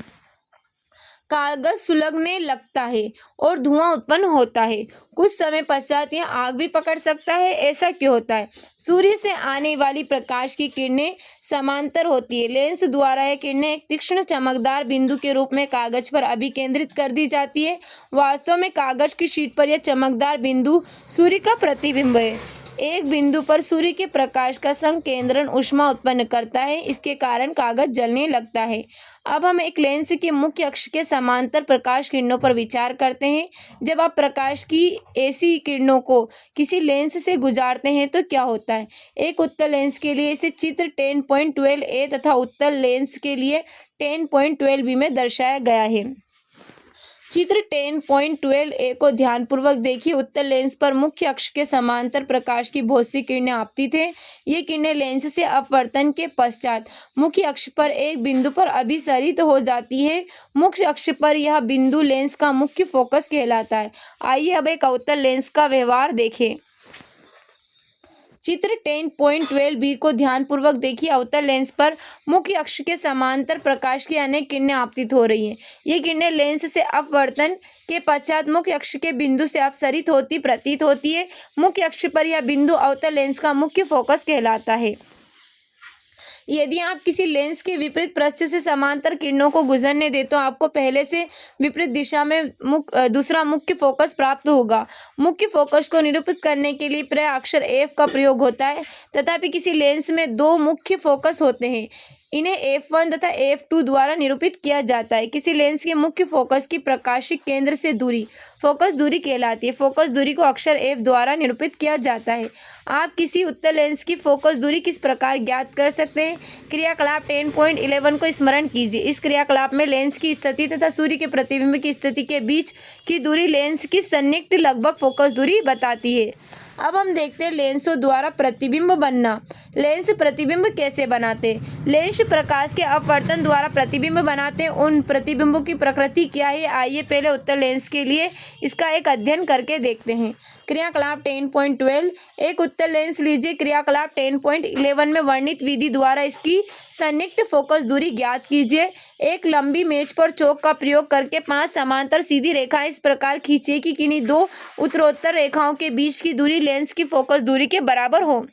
कागज सुलगने लगता है और धुआं उत्पन्न होता है। कुछ समय पश्चात यह आग भी पकड़ सकता है। ऐसा क्यों होता है? सूर्य से आने वाली प्रकाश की किरणें समांतर होती है। लेंस द्वारा यह किरणें एक तीक्ष्ण चमकदार बिंदु के रूप में कागज पर अभिकेंद्रित कर दी जाती है। वास्तव में कागज की शीट पर यह चमकदार बिंदु सूर्य का प्रतिबिंब है। एक बिंदु पर सूर्य के प्रकाश का संकेंद्रण ऊष्मा उत्पन्न करता है। इसके कारण कागज जलने लगता है। अब हम एक लेंस के मुख्य अक्ष के समांतर प्रकाश किरणों पर विचार करते हैं। जब आप प्रकाश की ऐसी किरणों को किसी लेंस से गुजारते हैं तो क्या होता है? एक उत्तल लेंस के लिए इसे चित्र 10.12a तथा उत्तल लेंस के लिए 10.12b में दर्शाया गया है। चित्र 10.12a को ध्यानपूर्वक देखिए। उत्तल लेंस पर मुख्य अक्ष के समांतर प्रकाश की बहुत सी किरणें आपतित हैं। ये किरणें लेंस से अपवर्तन के पश्चात मुख्य अक्ष पर एक बिंदु पर अभिसरित हो जाती है। मुख्य अक्ष पर यह बिंदु लेंस का मुख्य फोकस कहलाता है। आइए अब एक अवतल लेंस का व्यवहार देखें। चित्र 10.12b को ध्यानपूर्वक देखिए। अवतल लेंस पर मुख्य अक्ष के समांतर प्रकाश की अनेक किरणें आपतित हो रही हैं। ये किरणें लेंस से अपवर्तन के पश्चात मुख्य अक्ष के बिंदु से अपसरित होती प्रतीत होती है। मुख्य अक्ष पर यह बिंदु अवतल लेंस का मुख्य फोकस कहलाता है। यदि आप किसी लेंस के विपरीत पृष्ठ से समांतर किरणों को गुजरने दें तो आपको पहले से विपरीत दिशा में दूसरा मुख्य फोकस प्राप्त होगा। मुख्य फोकस को निरूपित करने के लिए प्रायः अक्षर F का प्रयोग होता है। तथापि किसी लेंस में दो मुख्य फोकस होते हैं। इन्हें F1 तथा F2 द्वारा निरूपित किया जाता है। किसी लेंस के मुख्य फोकस की प्रकाशिक केंद्र से दूरी फोकस दूरी कहलाती है। फोकस दूरी को अक्षर F द्वारा निरूपित किया जाता है। आप किसी उत्तल लेंस की फोकस दूरी किस प्रकार ज्ञात कर सकते हैं? क्रियाकलाप 10.11 को स्मरण कीजिए। इस क्रियाकलाप में लेंस की स्थिति तथा सूर्य के प्रतिबिंब की स्थिति के बीच की दूरी लेंस की सन्निकट लगभग फोकस दूरी बताती है। अब हम देखते हैं लेंसों द्वारा प्रतिबिंब बनना। लेंस प्रतिबिंब कैसे बनाते? लेंस प्रकाश के अपवर्तन द्वारा प्रतिबिंब बनाते हैं। उन प्रतिबिंबों की प्रकृति क्या है? आइए पहले उत्तल लेंस के लिए इसका एक अध्ययन करके देखते हैं। क्रियाकलाप 10.12 एक उत्तल लेंस लीजिए। क्रियाकलाप 10.11 में वर्णित विधि द्वारा इसकी सन्निकट फोकस दूरी ज्ञात कीजिए। एक लंबी मेज पर चौक का प्रयोग करके 5 समांतर सीधी रेखाएं इस प्रकार खींचिए कि किन्हीं दो उत्तरोत्तर रेखाओं के बीच की दूरी लेंस की फोकस दूरी के बराबर हो।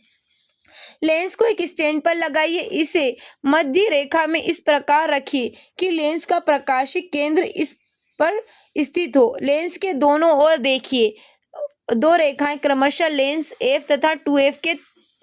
लेंस को एक स्टैंड पर लगाइए। इसे मध्य रेखा में इस प्रकार रखिए कि लेंस का प्रकाशिक केंद्र इस पर स्थित हो। लेंस के दोनों ओर देखिए। दो रेखाएं क्रमशः लेंस F तथा 2F के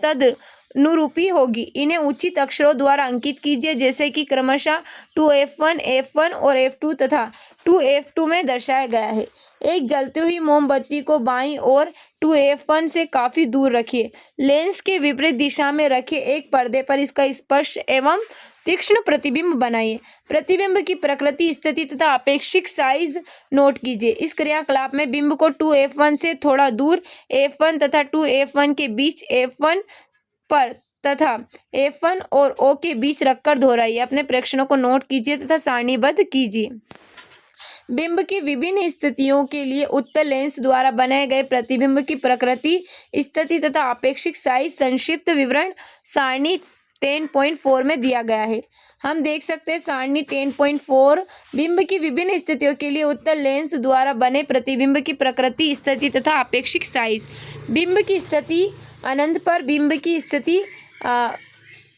तदनुरूपी होगी। इन्हें उचित अक्षरों द्वारा अंकित कीजिए, जैसे कि क्रमशः 2F1 F1 और F2 तथा 2F2 में दर्शाया गया है। एक जलती हुई मोमबत्ती को बाईं ओर 2F1 से काफी दूर रखिए। लेंस के विपरीत दिशा में रखे एक पर्दे पर इसका स्पष्ट एवं तीक्ष्ण प्रतिबिंब बनाइए। प्रतिबिंब की प्रकृति, स्थिति तथा अपेक्षित साइज नोट कीजिए। इस क्रियाकलाप में बिंब को 2F1 से थोड़ा दूर F1 तथा 2F1 के बीच F1 पर तथा F1 और O के बीच रखकर दोहराइए। अपने प्रेक्षणों को नोट कीजिए तथा सारणीबद्ध कीजिए। बिंब की विभिन्न स्थितियों के लिए उत्तल लेंस द्वारा बनाए गए प्रतिबिंब की प्रकृति, स्थिति तथा अपेक्षित साइज संक्षिप्त विवरण सारणी 10.4 में दिया गया है। हम देख सकते हैं सारणी 10.4 बिंब की विभिन्न स्थितियों के लिए उत्तल लेंस द्वारा बने प्रतिबिंब की प्रकृति, स्थिति तथा अपेक्षित साइज। बिंब की स्थिति अनंत पर बिंब की स्थिति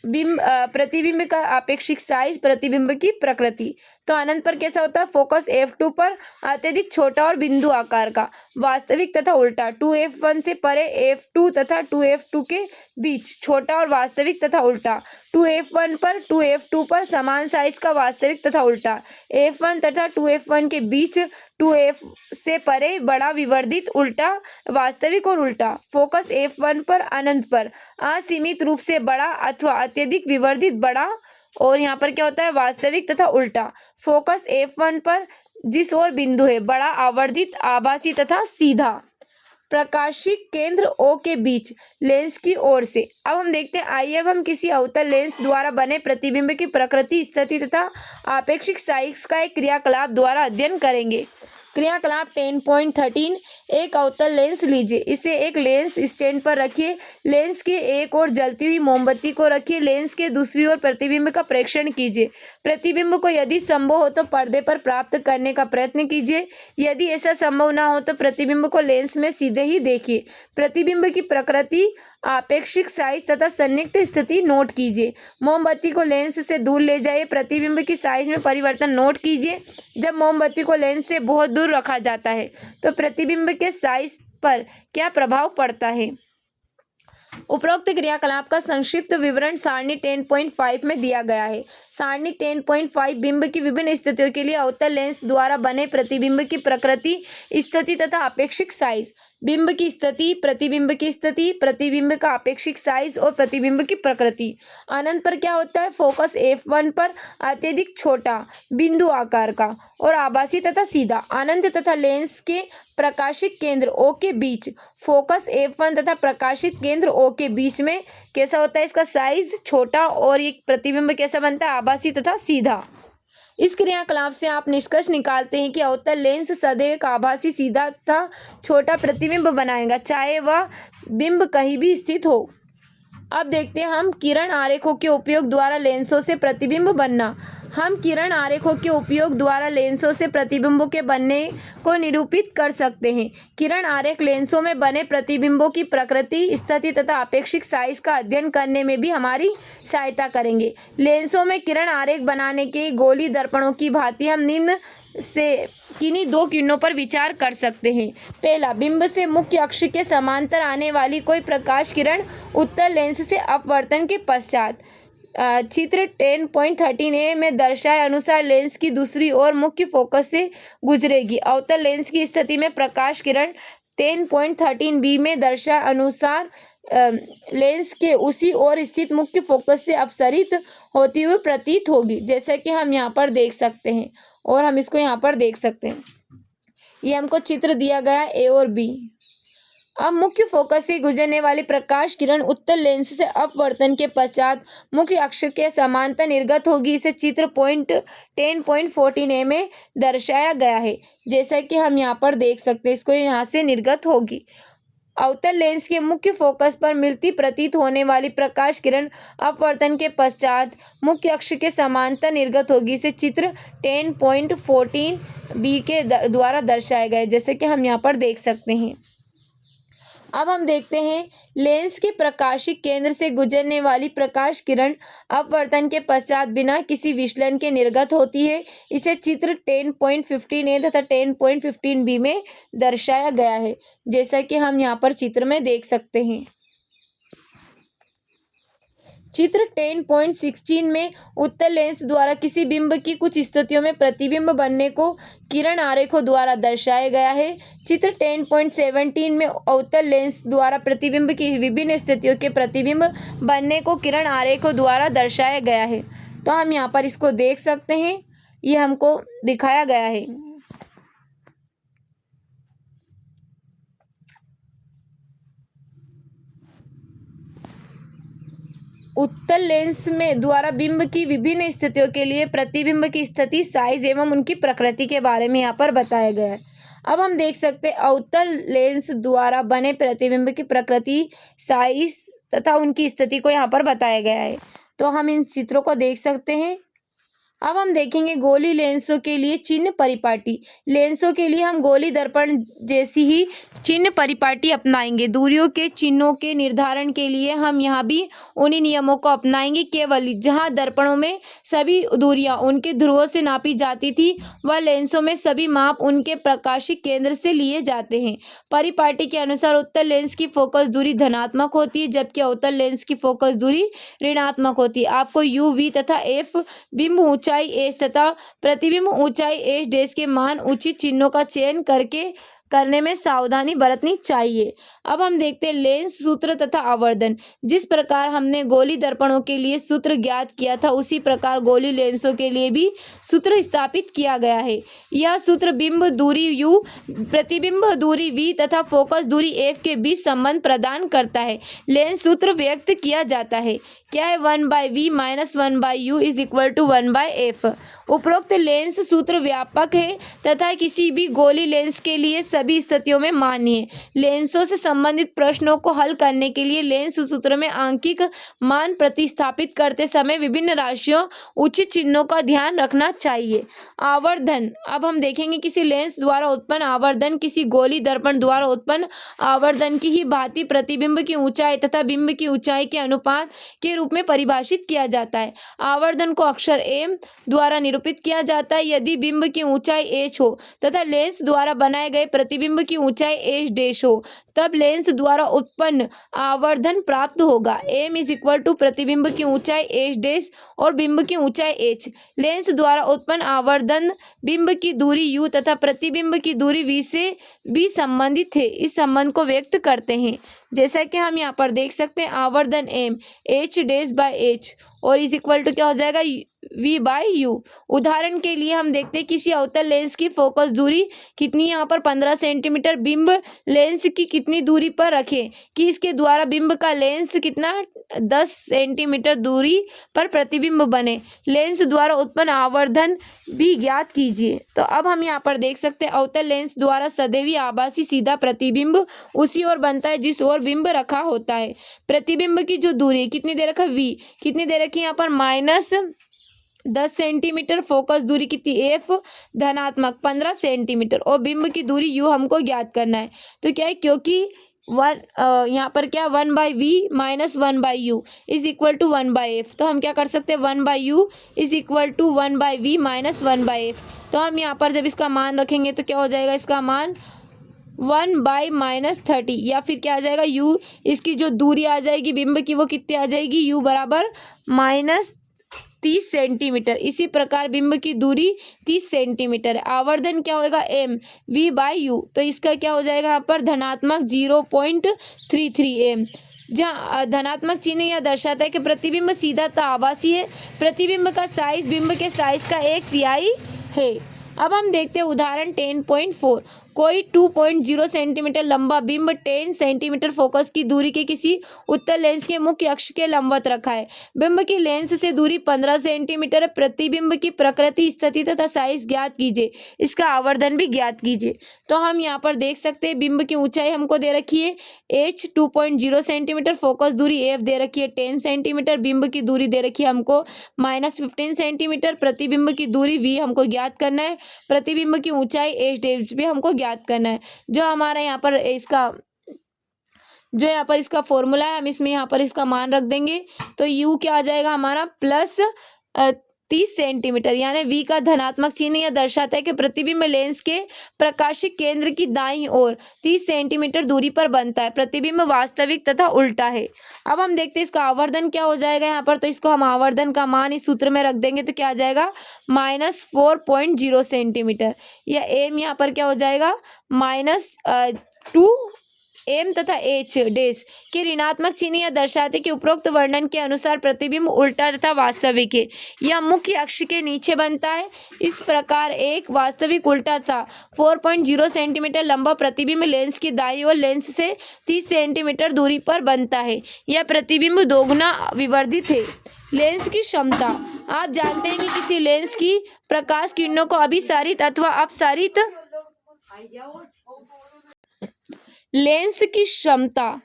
प्रतिबिंब का अपेक्षित साइज, प्रतिबिंब की प्रकृति। तो अनंत पर कैसा होता है? फोकस F2 पर अत्यधिक छोटा और बिंदु आकार का, वास्तविक तथा उल्टा। 2F1 से परे F2 तथा 2F2 के बीच छोटा और वास्तविक तथा उल्टा। 2F1 पर 2F2 पर समान साइज का, वास्तविक तथा उल्टा। F1 तथा 2F1 के बीच 2F से परे बड़ा, विवर्धित, उल्टा, वास्तविक और उल्टा। फोकस F1 पर अनंत पर असीमित रूप से बड़ा अथवा अत्यधिक विवर्धित बड़ा, और यहाँ पर क्या होता है? वास्तविक तथा उल्टा। फोकस F1 पर जिस ओर बिंदु है बड़ा, आवर्धित, आभासी तथा सीधा। प्रकाशिक केंद्र O के बीच लेंस की ओर से। अब हम देखते हैं, आइए अब हम किसी अवतल लेंस द्वारा बने प्रतिबिंब की प्रकृति, स्थिति तथा अपेक्षित साइज का एक क्रियाकलाप द्वारा अध्ययन करेंगे। क्रियाकलाप 10.13 एक अवतल लेंस लीजिए। इसे एक लेंस स्टैंड पर रखिए। लेंस के एक ओर जलती हुई मोमबत्ती को रखिए। लेंस के दूसरी ओर प्रतिबिंब का प्रेक्षण कीजिए। प्रतिबिंब को यदि संभव हो तो पर्दे पर प्राप्त करने का प्रयत्न कीजिए। यदि ऐसा संभव ना हो तो प्रतिबिंब को लेंस में सीधे ही देखिए। प्रतिबिंब की प्रकृति, आपेक्षिक साइज तथा सन्निहित स्थिति नोट कीजिए। मोमबत्ती को लेंस से दूर ले जाइए। प्रतिबिंब की साइज में परिवर्तन नोट कीजिए। जब मोमबत्ती को लेंस से बहुत दूर रखा जाता है तो प्रतिबिंब के साइज पर क्या प्रभाव पड़ता है। उपरोक्त क्रियाकलाप का संक्षिप्त विवरण सारणी 10.5 में दिया गया है। सारणी 10.5 बिंब की विभिन्न स्थितियों के लिए अवतल लेंस द्वारा बने प्रतिबिंब की प्रकृति, स्थिति तथा अपेक्षिक साइज। बिंब की स्थिति, प्रतिबिंब की स्थिति, प्रतिबिंब का अपेक्षिक साइज और प्रतिबिंब की प्रकृति। अनंत पर क्या होता है? फोकस F1 पर अत्यधिक छोटा बिंदु आकार का और आभासी तथा सीधा। अनंत तथा लेंस के प्रकाशिक केंद्र O के बीच फोकस F1 तथा प्रकाशित केंद्र O के बीच में कैसा होता है? इसका साइज छोटा और एक प्रतिबिंब कैसा बनता है? आभासी तथा सीधा। इस क्रियाकलाप से आप निष्कर्ष निकालते हैं कि अवतल लेंस सदैव एक आभासी, सीधा तथा छोटा प्रतिबिंब बनाएगा, चाहे वह बिंब कहीं भी स्थित हो। अब देखते हैं हम किरण आरेखों के उपयोग द्वारा लेंसों से प्रतिबिंब बनना। हम किरण आरेखों के उपयोग द्वारा लेंसों से प्रतिबिंबों के बनने को निरूपित कर सकते हैं। किरण आरेख लेंसों में बने प्रतिबिंबों की प्रकृति, स्थिति तथा अपेक्षिक साइज का अध्ययन करने में भी हमारी सहायता करेंगे। लेंसों में किरण आरेख बनाने के गोली दर्पणों की भांति हम निम्न से किन्हीं दो किरणों पर विचार कर सकते हैं। पहला, बिंब से मुख्य अक्ष के समांतर आने वाली कोई प्रकाश किरण उत्तल लेंस से अपवर्तन के पश्चात चित्र 10.13a में दर्शाए अनुसार लेंस की दूसरी ओर मुख्य फोकस से गुजरेगी। अवतल लेंस की स्थिति में प्रकाश किरण 10.13b में दर्शाए अनुसार लेंस के उसी ओर स्थित मुख्य फोकस से अपसरित होती हुई प्रतीत होगी, जैसा कि हम यहाँ पर देख सकते हैं और हम इसको यहाँ पर देख सकते हैं। ये हमको चित्र दिया गया A और B। अब मुख्य फोकस से गुजरने वाली प्रकाश किरण उत्तल लेंस से अपवर्तन के पश्चात मुख्य अक्ष के समांतर निर्गत होगी। इसे चित्र 10.14a में दर्शाया गया है, जैसा कि हम यहाँ पर देख सकते हैं। इसको यहाँ से निर्गत होगी। अवतल लेंस के मुख्य फोकस पर मिलती प्रतीत होने वाली प्रकाश किरण अपवर्तन के पश्चात मुख्य अक्ष के समांतर निर्गत होगी। इसे चित्र 10.14b के द्वारा दर्शाया गया है, जैसे कि हम यहाँ पर देख सकते हैं। अब हम देखते हैं लेंस के प्रकाशिक केंद्र से गुजरने वाली प्रकाश किरण अपवर्तन के पश्चात बिना किसी विचलन के निर्गत होती है। इसे चित्र 10.15a तथा 10.15b में दर्शाया गया है, जैसा कि हम यहाँ पर चित्र में देख सकते हैं। चित्र 10.16 में उत्तल लेंस द्वारा किसी बिंब की कुछ स्थितियों में प्रतिबिंब बनने को किरण आरेखों द्वारा दर्शाया गया है। चित्र 10.17 में अवतल लेंस द्वारा प्रतिबिंब की विभिन्न स्थितियों के प्रतिबिंब बनने को किरण आरेखों द्वारा दर्शाया गया है। तो हम यहाँ पर इसको देख सकते हैं, ये हमको दिखाया गया है। उत्तल लेंस में द्वारा बिंब की विभिन्न स्थितियों के लिए प्रतिबिंब की स्थिति, साइज एवं उनकी प्रकृति के बारे में यहाँ पर बताया गया है। अब हम देख सकते हैं अवतल लेंस द्वारा बने प्रतिबिंब की प्रकृति, साइज तथा उनकी स्थिति को यहाँ पर बताया गया है। तो हम इन चित्रों को देख सकते हैं। अब हम देखेंगे गोली लेंसों के लिए चिन्ह परिपाटी। लेंसों के लिए हम गोली दर्पण जैसी ही चिन्ह परिपाटी अपनाएंगे। दूरियों के चिन्हों के निर्धारण के लिए हम यहाँ भी उन्हीं नियमों को अपनाएंगे। केवल जहाँ दर्पणों में सभी दूरियाँ उनके ध्रुवों से नापी जाती थी, वह लेंसों में सभी माप उनके प्रकाशिक केंद्र से लिए जाते हैं। परिपाटी के अनुसार उत्तल लेंस की फोकस दूरी धनात्मक होती है, जबकि अवतल लेंस की फोकस दूरी ऋणात्मक होती है। आपको U, V तथा F बिंब ऊंचाई H तथा प्रतिबिंब ऊंचाई H डैश के मान उचित चिन्हों का चयन करने में सावधानी बरतनी चाहिए। अब हम देखते हैं लेंस सूत्र तथा आवर्धन। जिस प्रकार हमने गोली दर्पणों के लिए सूत्र ज्ञात किया था, उसी प्रकार गोली लेंसों के लिए भी सूत्र स्थापित किया गया है। यह सूत्र बिंब दूरी U, प्रतिबिंब दूरी V तथा फोकस दूरी F के बीच संबंध प्रदान करता है। लेंस सूत्र व्यक्त किया जाता है, क्या है 1/v - 1/u = 1/f। उपरोक्त लेंस सूत्र व्यापक है तथा किसी भी गोली लेंस के लिए सभी स्थितियों में मान्य है। लेंसों से संबंधित प्रश्नों को हल करने के लिए लेंस सूत्र में आंकिक मान प्रतिस्थापित करते समय विभिन्न राशियों उचित चिन्हों का ध्यान रखना चाहिए। आवर्धन, अब हम देखेंगे किसी लेंस द्वारा उत्पन्न आवर्धन किसी गोली दर्पण द्वारा उत्पन्न आवर्धन की ही भांति प्रतिबिंब की ऊंचाई तथा बिंब की ऊंचाई के अनुपात के रूप में परिभाषित किया जाता है। आवर्धन को अक्षर m द्वारा निरूपित किया जाता है यदि बिंब की ऊंचाई h हो तथा लेंस द्वारा बनाए गए प्रतिबिंब की ऊंचाई h डैश हो, तब लेंस द्वारा उत्पन्न आवर्धन प्राप्त होगा। m इज इक्वल टू प्रतिबिंब की ऊंचाई h डैश और बिंब की ऊंचाई h। लेंस द्वारा उत्पन्न आवर्धन बिंब की दूरी u तथा प्रतिबिंब की दूरी v से भी संबंधित है। इस संबंध को व्यक्त करते हैं जैसा कि हम यहाँ पर देख सकते हैं। आवर्धन m h dash by h और इज इक्वल टू क्या हो जाएगा v बाय u। उदाहरण के लिए हम देखते हैं किसी अवतल लेंस की फोकस दूरी कितनी है, यहाँ पर 15 सेंटीमीटर। बिंब लेंस की कितनी दूरी पर रखें कि इसके द्वारा बिंब का लेंस कितना 10 सेंटीमीटर दूरी पर प्रतिबिंब बने। लेंस द्वारा उत्पन्न आवर्धन भी ज्ञात कीजिए। तो अब हम यहाँ पर देख सकते हैं अवतल लेंस द्वारा सदैवी आभासी सीधा प्रतिबिंब उसी ओर बनता है जिस ओर बिंब रखा होता है। प्रतिबिंब की जो दूरी कितनी दे रखा है v, कितनी दे रखी है यहाँ पर -10 सेंटीमीटर। फोकस दूरी कितनी f धनात्मक 15 सेंटीमीटर और बिंब की दूरी u हमको ज्ञात करना है। तो क्या है, क्योंकि यहाँ पर क्या 1/v minus 1/u is equal to 1/f, तो हम क्या कर सकते हैं 1/u is equal to 1/v minus 1/f। तो हम यहाँ पर जब इसका मान रखेंगे तो क्या हो जाएगा, इसका मान 1/-30 या फिर क्या आ जाएगा u, इसकी जो दूरी आ जाएगी बिंब की वो कितनी आ जाएगी u बराबर -30 सेंटीमीटर। इसी प्रकार बिंब की दूरी 30 सेंटीमीटर है। आवर्धन क्या होगा m v बाय u, तो इसका क्या हो जाएगा यहाँ पर धनात्मक 0.33 m। जहाँ धनात्मक चिन्ह यह दर्शाता है कि प्रतिबिंब सीधा तथा आभासी है। प्रतिबिंब का साइज बिंब के साइज का 1/3 है। अब हम देखते हैं उदाहरण 10.4। कोई 2.0 सेंटीमीटर लंबा बिंब 10 सेंटीमीटर फोकस की दूरी के किसी उत्तल लेंस के मुख्य अक्ष के लंबवत रखा है। बिंब की लेंस से दूरी 15 सेंटीमीटर है। प्रतिबिंब की प्रकृति, स्थिति तथा साइज ज्ञात कीजिए, इसका आवर्धन भी ज्ञात कीजिए। तो हम यहाँ पर देख सकते हैं बिंब की ऊंचाई हमको दे रखी है h 2.0 सेंटीमीटर, फोकस दूरी f दे रखी है 10 सेंटीमीटर, बिंब की दूरी दे रखी है हमको -15 सेंटीमीटर, प्रतिबिंब की दूरी v हमको ज्ञात करना है, प्रतिबिंब की ऊंचाई h डैश भी हमको ज्ञात करना है। जो हमारा यहाँ पर इसका फॉर्मूला है, हम इसमें यहाँ पर इसका मान रख देंगे। तो u क्या आ जाएगा हमारा +30 सेंटीमीटर, यानी v का धनात्मक चिन्ह यह दर्शाता है कि प्रतिबिंब लेंस के प्रकाशिक केंद्र की दाईं ओर 30 सेंटीमीटर दूरी पर बनता है। प्रतिबिंब वास्तविक तथा उल्टा है। अब हम देखते हैं इसका आवर्धन क्या हो जाएगा यहाँ पर। तो इसको हम आवर्धन का मान इस सूत्र में रख देंगे तो क्या आ जाएगा -4.0 सेंटीमीटर। या m यहाँ पर क्या हो जाएगा -2 m तथा h डैश के ऋणात्मक चिन्ह यह दर्शाते कि उपरोक्त वर्णन के अनुसार प्रतिबिंब उल्टा तथा वास्तविक है। यह मुख्य अक्ष के नीचे बनता है। इस प्रकार एक वास्तविक उल्टा था 4.0 सेंटीमीटर लंबा प्रतिबिंब लेंस की दाईं ओर लेंस से 30 सेंटीमीटर दूरी पर बनता है। यह प्रतिबिंब दोगुना विवर्धित है। लेंस की क्षमता, आप जानते हैं कि किसी लेंस की प्रकाश किरणों को अभिसारित अथवा अपसारित लेंस की क्षमता,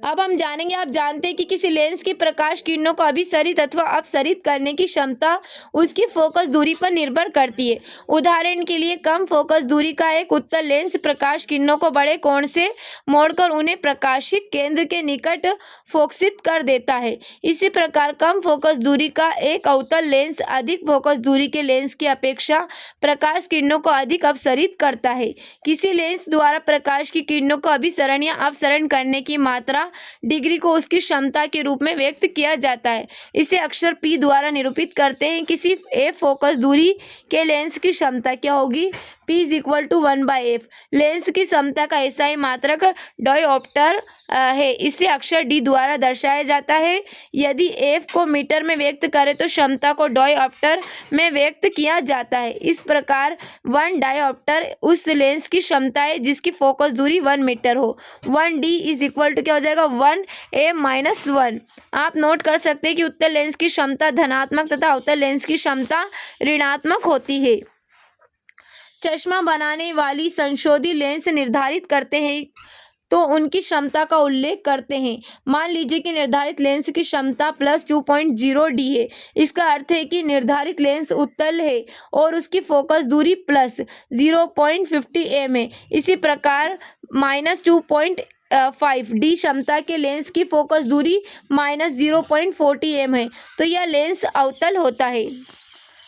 अब हम जानेंगे, आप जानते हैं कि किसी लेंस की प्रकाश किरणों को अभिसरित अथवा अपसरित करने की क्षमता उसकी फोकस दूरी पर निर्भर करती है। उदाहरण के लिए कम फोकस दूरी का एक उत्तल लेंस प्रकाश किरणों को बड़े कोण से मोड़कर उन्हें प्रकाशिक केंद्र के निकट फोकसित कर देता है। इसी प्रकार कम फोकस दूरी का एक अवतल लेंस अधिक फोकस दूरी के लेंस की अपेक्षा प्रकाश किरणों को अधिक अपसरित करता है। किसी लेंस द्वारा प्रकाश की किरणों को अभिसरण या अपसरण करने की मात्रा डिग्री को उसकी क्षमता के रूप में व्यक्त किया जाता है। इसे अक्षर P द्वारा निरूपित करते हैं। किसी a फोकस दूरी के लेंस की क्षमता क्या होगी, P P is equal to 1/f। Lens की क्षमता का एसआई मात्रक डायोप्टर है। इसे अक्षर D द्वारा दर्शाया जाता है। यदि f को मीटर में व्यक्त करें तो क्षमता को डायोप्टर में व्यक्त किया जाता है। इस प्रकार 1 डायोप्टर उस लेंस की क्षमता है जिसकी फोकस दूरी 1 मीटर हो। 1D इज इक्वल टू क्या हो जाएगा 1a-1। आप नोट कर सकते हैं कि उत्तल लेंस की क्षमता धनात्मक तथा अवतल लेंस की क्षमता ऋणात्मक होती है। चश्मा बनाने वाली संशोधित लेंस निर्धारित करते हैं तो उनकी क्षमता का उल्लेख करते हैं। मान लीजिए कि निर्धारित लेंस की क्षमता +2.0D है। इसका अर्थ है कि निर्धारित लेंस उत्तल है और उसकी फोकस दूरी +0.50 m है। इसी प्रकार -2.5D क्षमता के लेंस की फोकस दूरी -0.40 m है, तो यह लेंस अवतल होता है।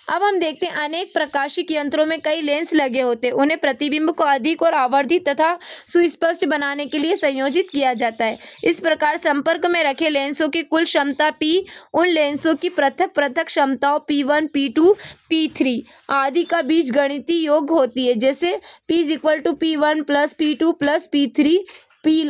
अब हम देखते हैं अनेक प्रकाशिक यंत्रों में कई लेंस लगे होते हैं। उन्हें प्रतिबिंब को अधिक और आवर्धित तथा सुस्पष्ट बनाने के लिए संयोजित किया जाता है। इस प्रकार संपर्क में रखे लेंसों की कुल क्षमता P उन लेंसों की पृथक पृथक क्षमताओं P1, P2, P3 आदि का बीजगणितीय योग होती है। जैसे P is equal to P1 + P2 + P3 P+--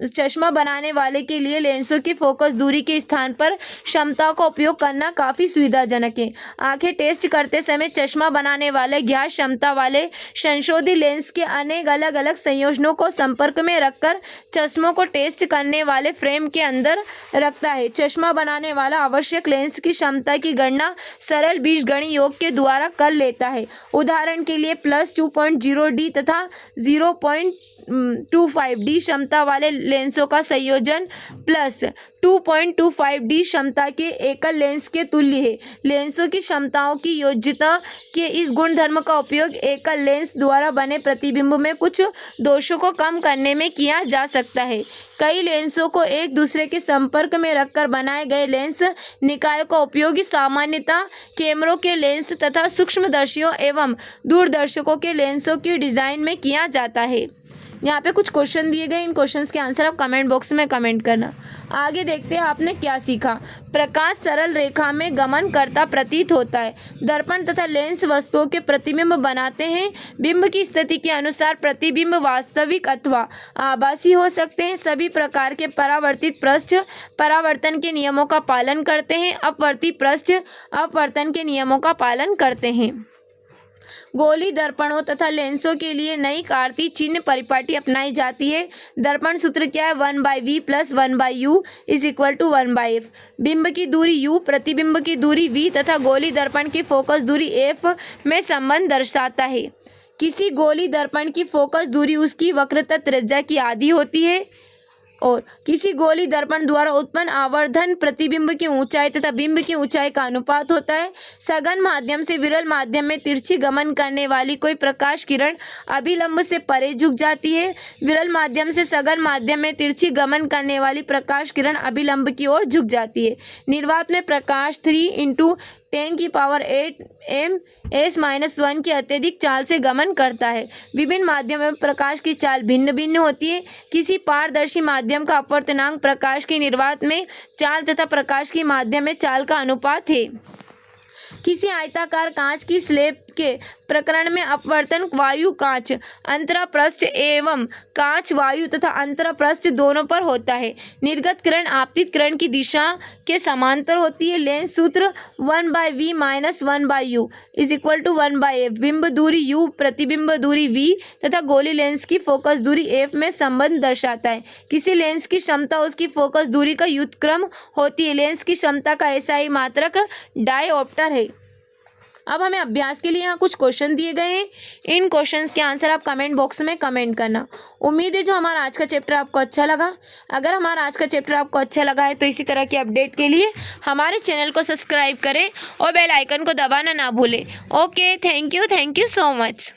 चश्मा बनाने वाले के लिए लेंसों की फोकस दूरी के स्थान पर क्षमताओं का उपयोग करना काफ़ी सुविधाजनक है। आंखें टेस्ट करते समय चश्मा बनाने वाले ज्ञात क्षमता वाले संशोधित लेंस के अनेक अलग अलग संयोजनों को संपर्क में रखकर चश्मों को टेस्ट करने वाले फ्रेम के अंदर रखता है। चश्मा बनाने वाला आवश्यक लेंस की क्षमता की गणना सरल बीजगणित योग के द्वारा कर लेता है। उदाहरण के लिए +2.0D तथा 0.25D क्षमता वाले लेंसों का संयोजन +2.25D क्षमता के एकल लेंस के तुल्य है। लेंसों की क्षमताओं की योज्यता के इस गुणधर्म का उपयोग एकल लेंस द्वारा बने प्रतिबिंब में कुछ दोषों को कम करने में किया जा सकता है। कई लेंसों को एक दूसरे के संपर्क में रखकर बनाए गए लेंस निकायों का उपयोग सामान्यतः कैमरों के लेंस तथा सूक्ष्मदर्शियों एवं दूरदर्शकों के लेंसों की डिजाइन में किया जाता है। यहाँ पे कुछ क्वेश्चन दिए गए, इन क्वेश्चंस के आंसर आप कमेंट बॉक्स में कमेंट करना। आगे देखते हैं आपने क्या सीखा। प्रकाश सरल रेखा में गमन करता प्रतीत होता है। दर्पण तथा लेंस वस्तुओं के प्रतिबिंब बनाते हैं। बिंब की स्थिति के अनुसार प्रतिबिंब वास्तविक अथवा आभासी हो सकते हैं। सभी प्रकार के परावर्तित पृष्ठ परावर्तन के नियमों का पालन करते हैं। अपवर्तित पृष्ठ अपवर्तन के नियमों का पालन करते हैं। गोली दर्पणों तथा लेंसों के लिए नई कार्तीय चिन्ह परिपाटी अपनाई जाती है। दर्पण सूत्र क्या है 1/v + 1/u is equal to 1/f। बिंब की दूरी u, प्रतिबिंब की दूरी v तथा गोली दर्पण की फोकस दूरी f में संबंध दर्शाता है। किसी गोली दर्पण की फोकस दूरी उसकी वक्रता त्रिज्या की आधी होती है और किसी गोली दर्पण द्वारा उत्पन्न आवर्धन प्रतिबिंब की ऊंचाई तथा बिंब की ऊंचाई का अनुपात होता है। सघन माध्यम से विरल माध्यम में तिरछी गमन करने वाली कोई प्रकाश किरण अभिलंब से परे झुक जाती है। विरल माध्यम से सघन माध्यम में तिरछी गमन करने वाली प्रकाश किरण अभिलंब की ओर झुक जाती है। निर्वात में प्रकाश 3 × 10⁸ m(s−1) की अत्यधिक चाल से गमन करता है। विभिन्न माध्यमों में प्रकाश की चाल भिन्न भिन्न होती है। किसी पारदर्शी माध्यम का अपवर्तनांक प्रकाश की निर्वात में चाल तथा प्रकाश की माध्यम में चाल का अनुपात है। किसी आयताकार कांच की स्लेब के प्रकरण में अपवर्तन वायु कांच अंतरापृष्ठ एवं कांच वायु तथा अंतरापृष्ठ दोनों पर होता है। निर्गत किरण आपतित किरण की दिशा के समांतर होती है। लेंस सूत्र 1/v - 1/u is equal to 1/f। बिंब दूरी u, प्रतिबिंब दूरी v तथा गोली लेंस की फोकस दूरी f में संबंध दर्शाता है। किसी लेंस की क्षमता उसकी फोकस दूरी का व्युत्क्रम होती है। लेंस की क्षमता का एसआई मात्रक डायोप्टर है। अब हमें अभ्यास के लिए यहाँ कुछ क्वेश्चन दिए गए हैं। इन क्वेश्चंस के आंसर आप कमेंट बॉक्स में कमेंट करना। उम्मीद है जो हमारा आज का चैप्टर आपको अच्छा लगा। अगर हमारा आज का चैप्टर आपको अच्छा लगा है तो इसी तरह की अपडेट के लिए हमारे चैनल को सब्सक्राइब करें और बेल आइकन को दबाना ना भूलें। Okay, thank you so much.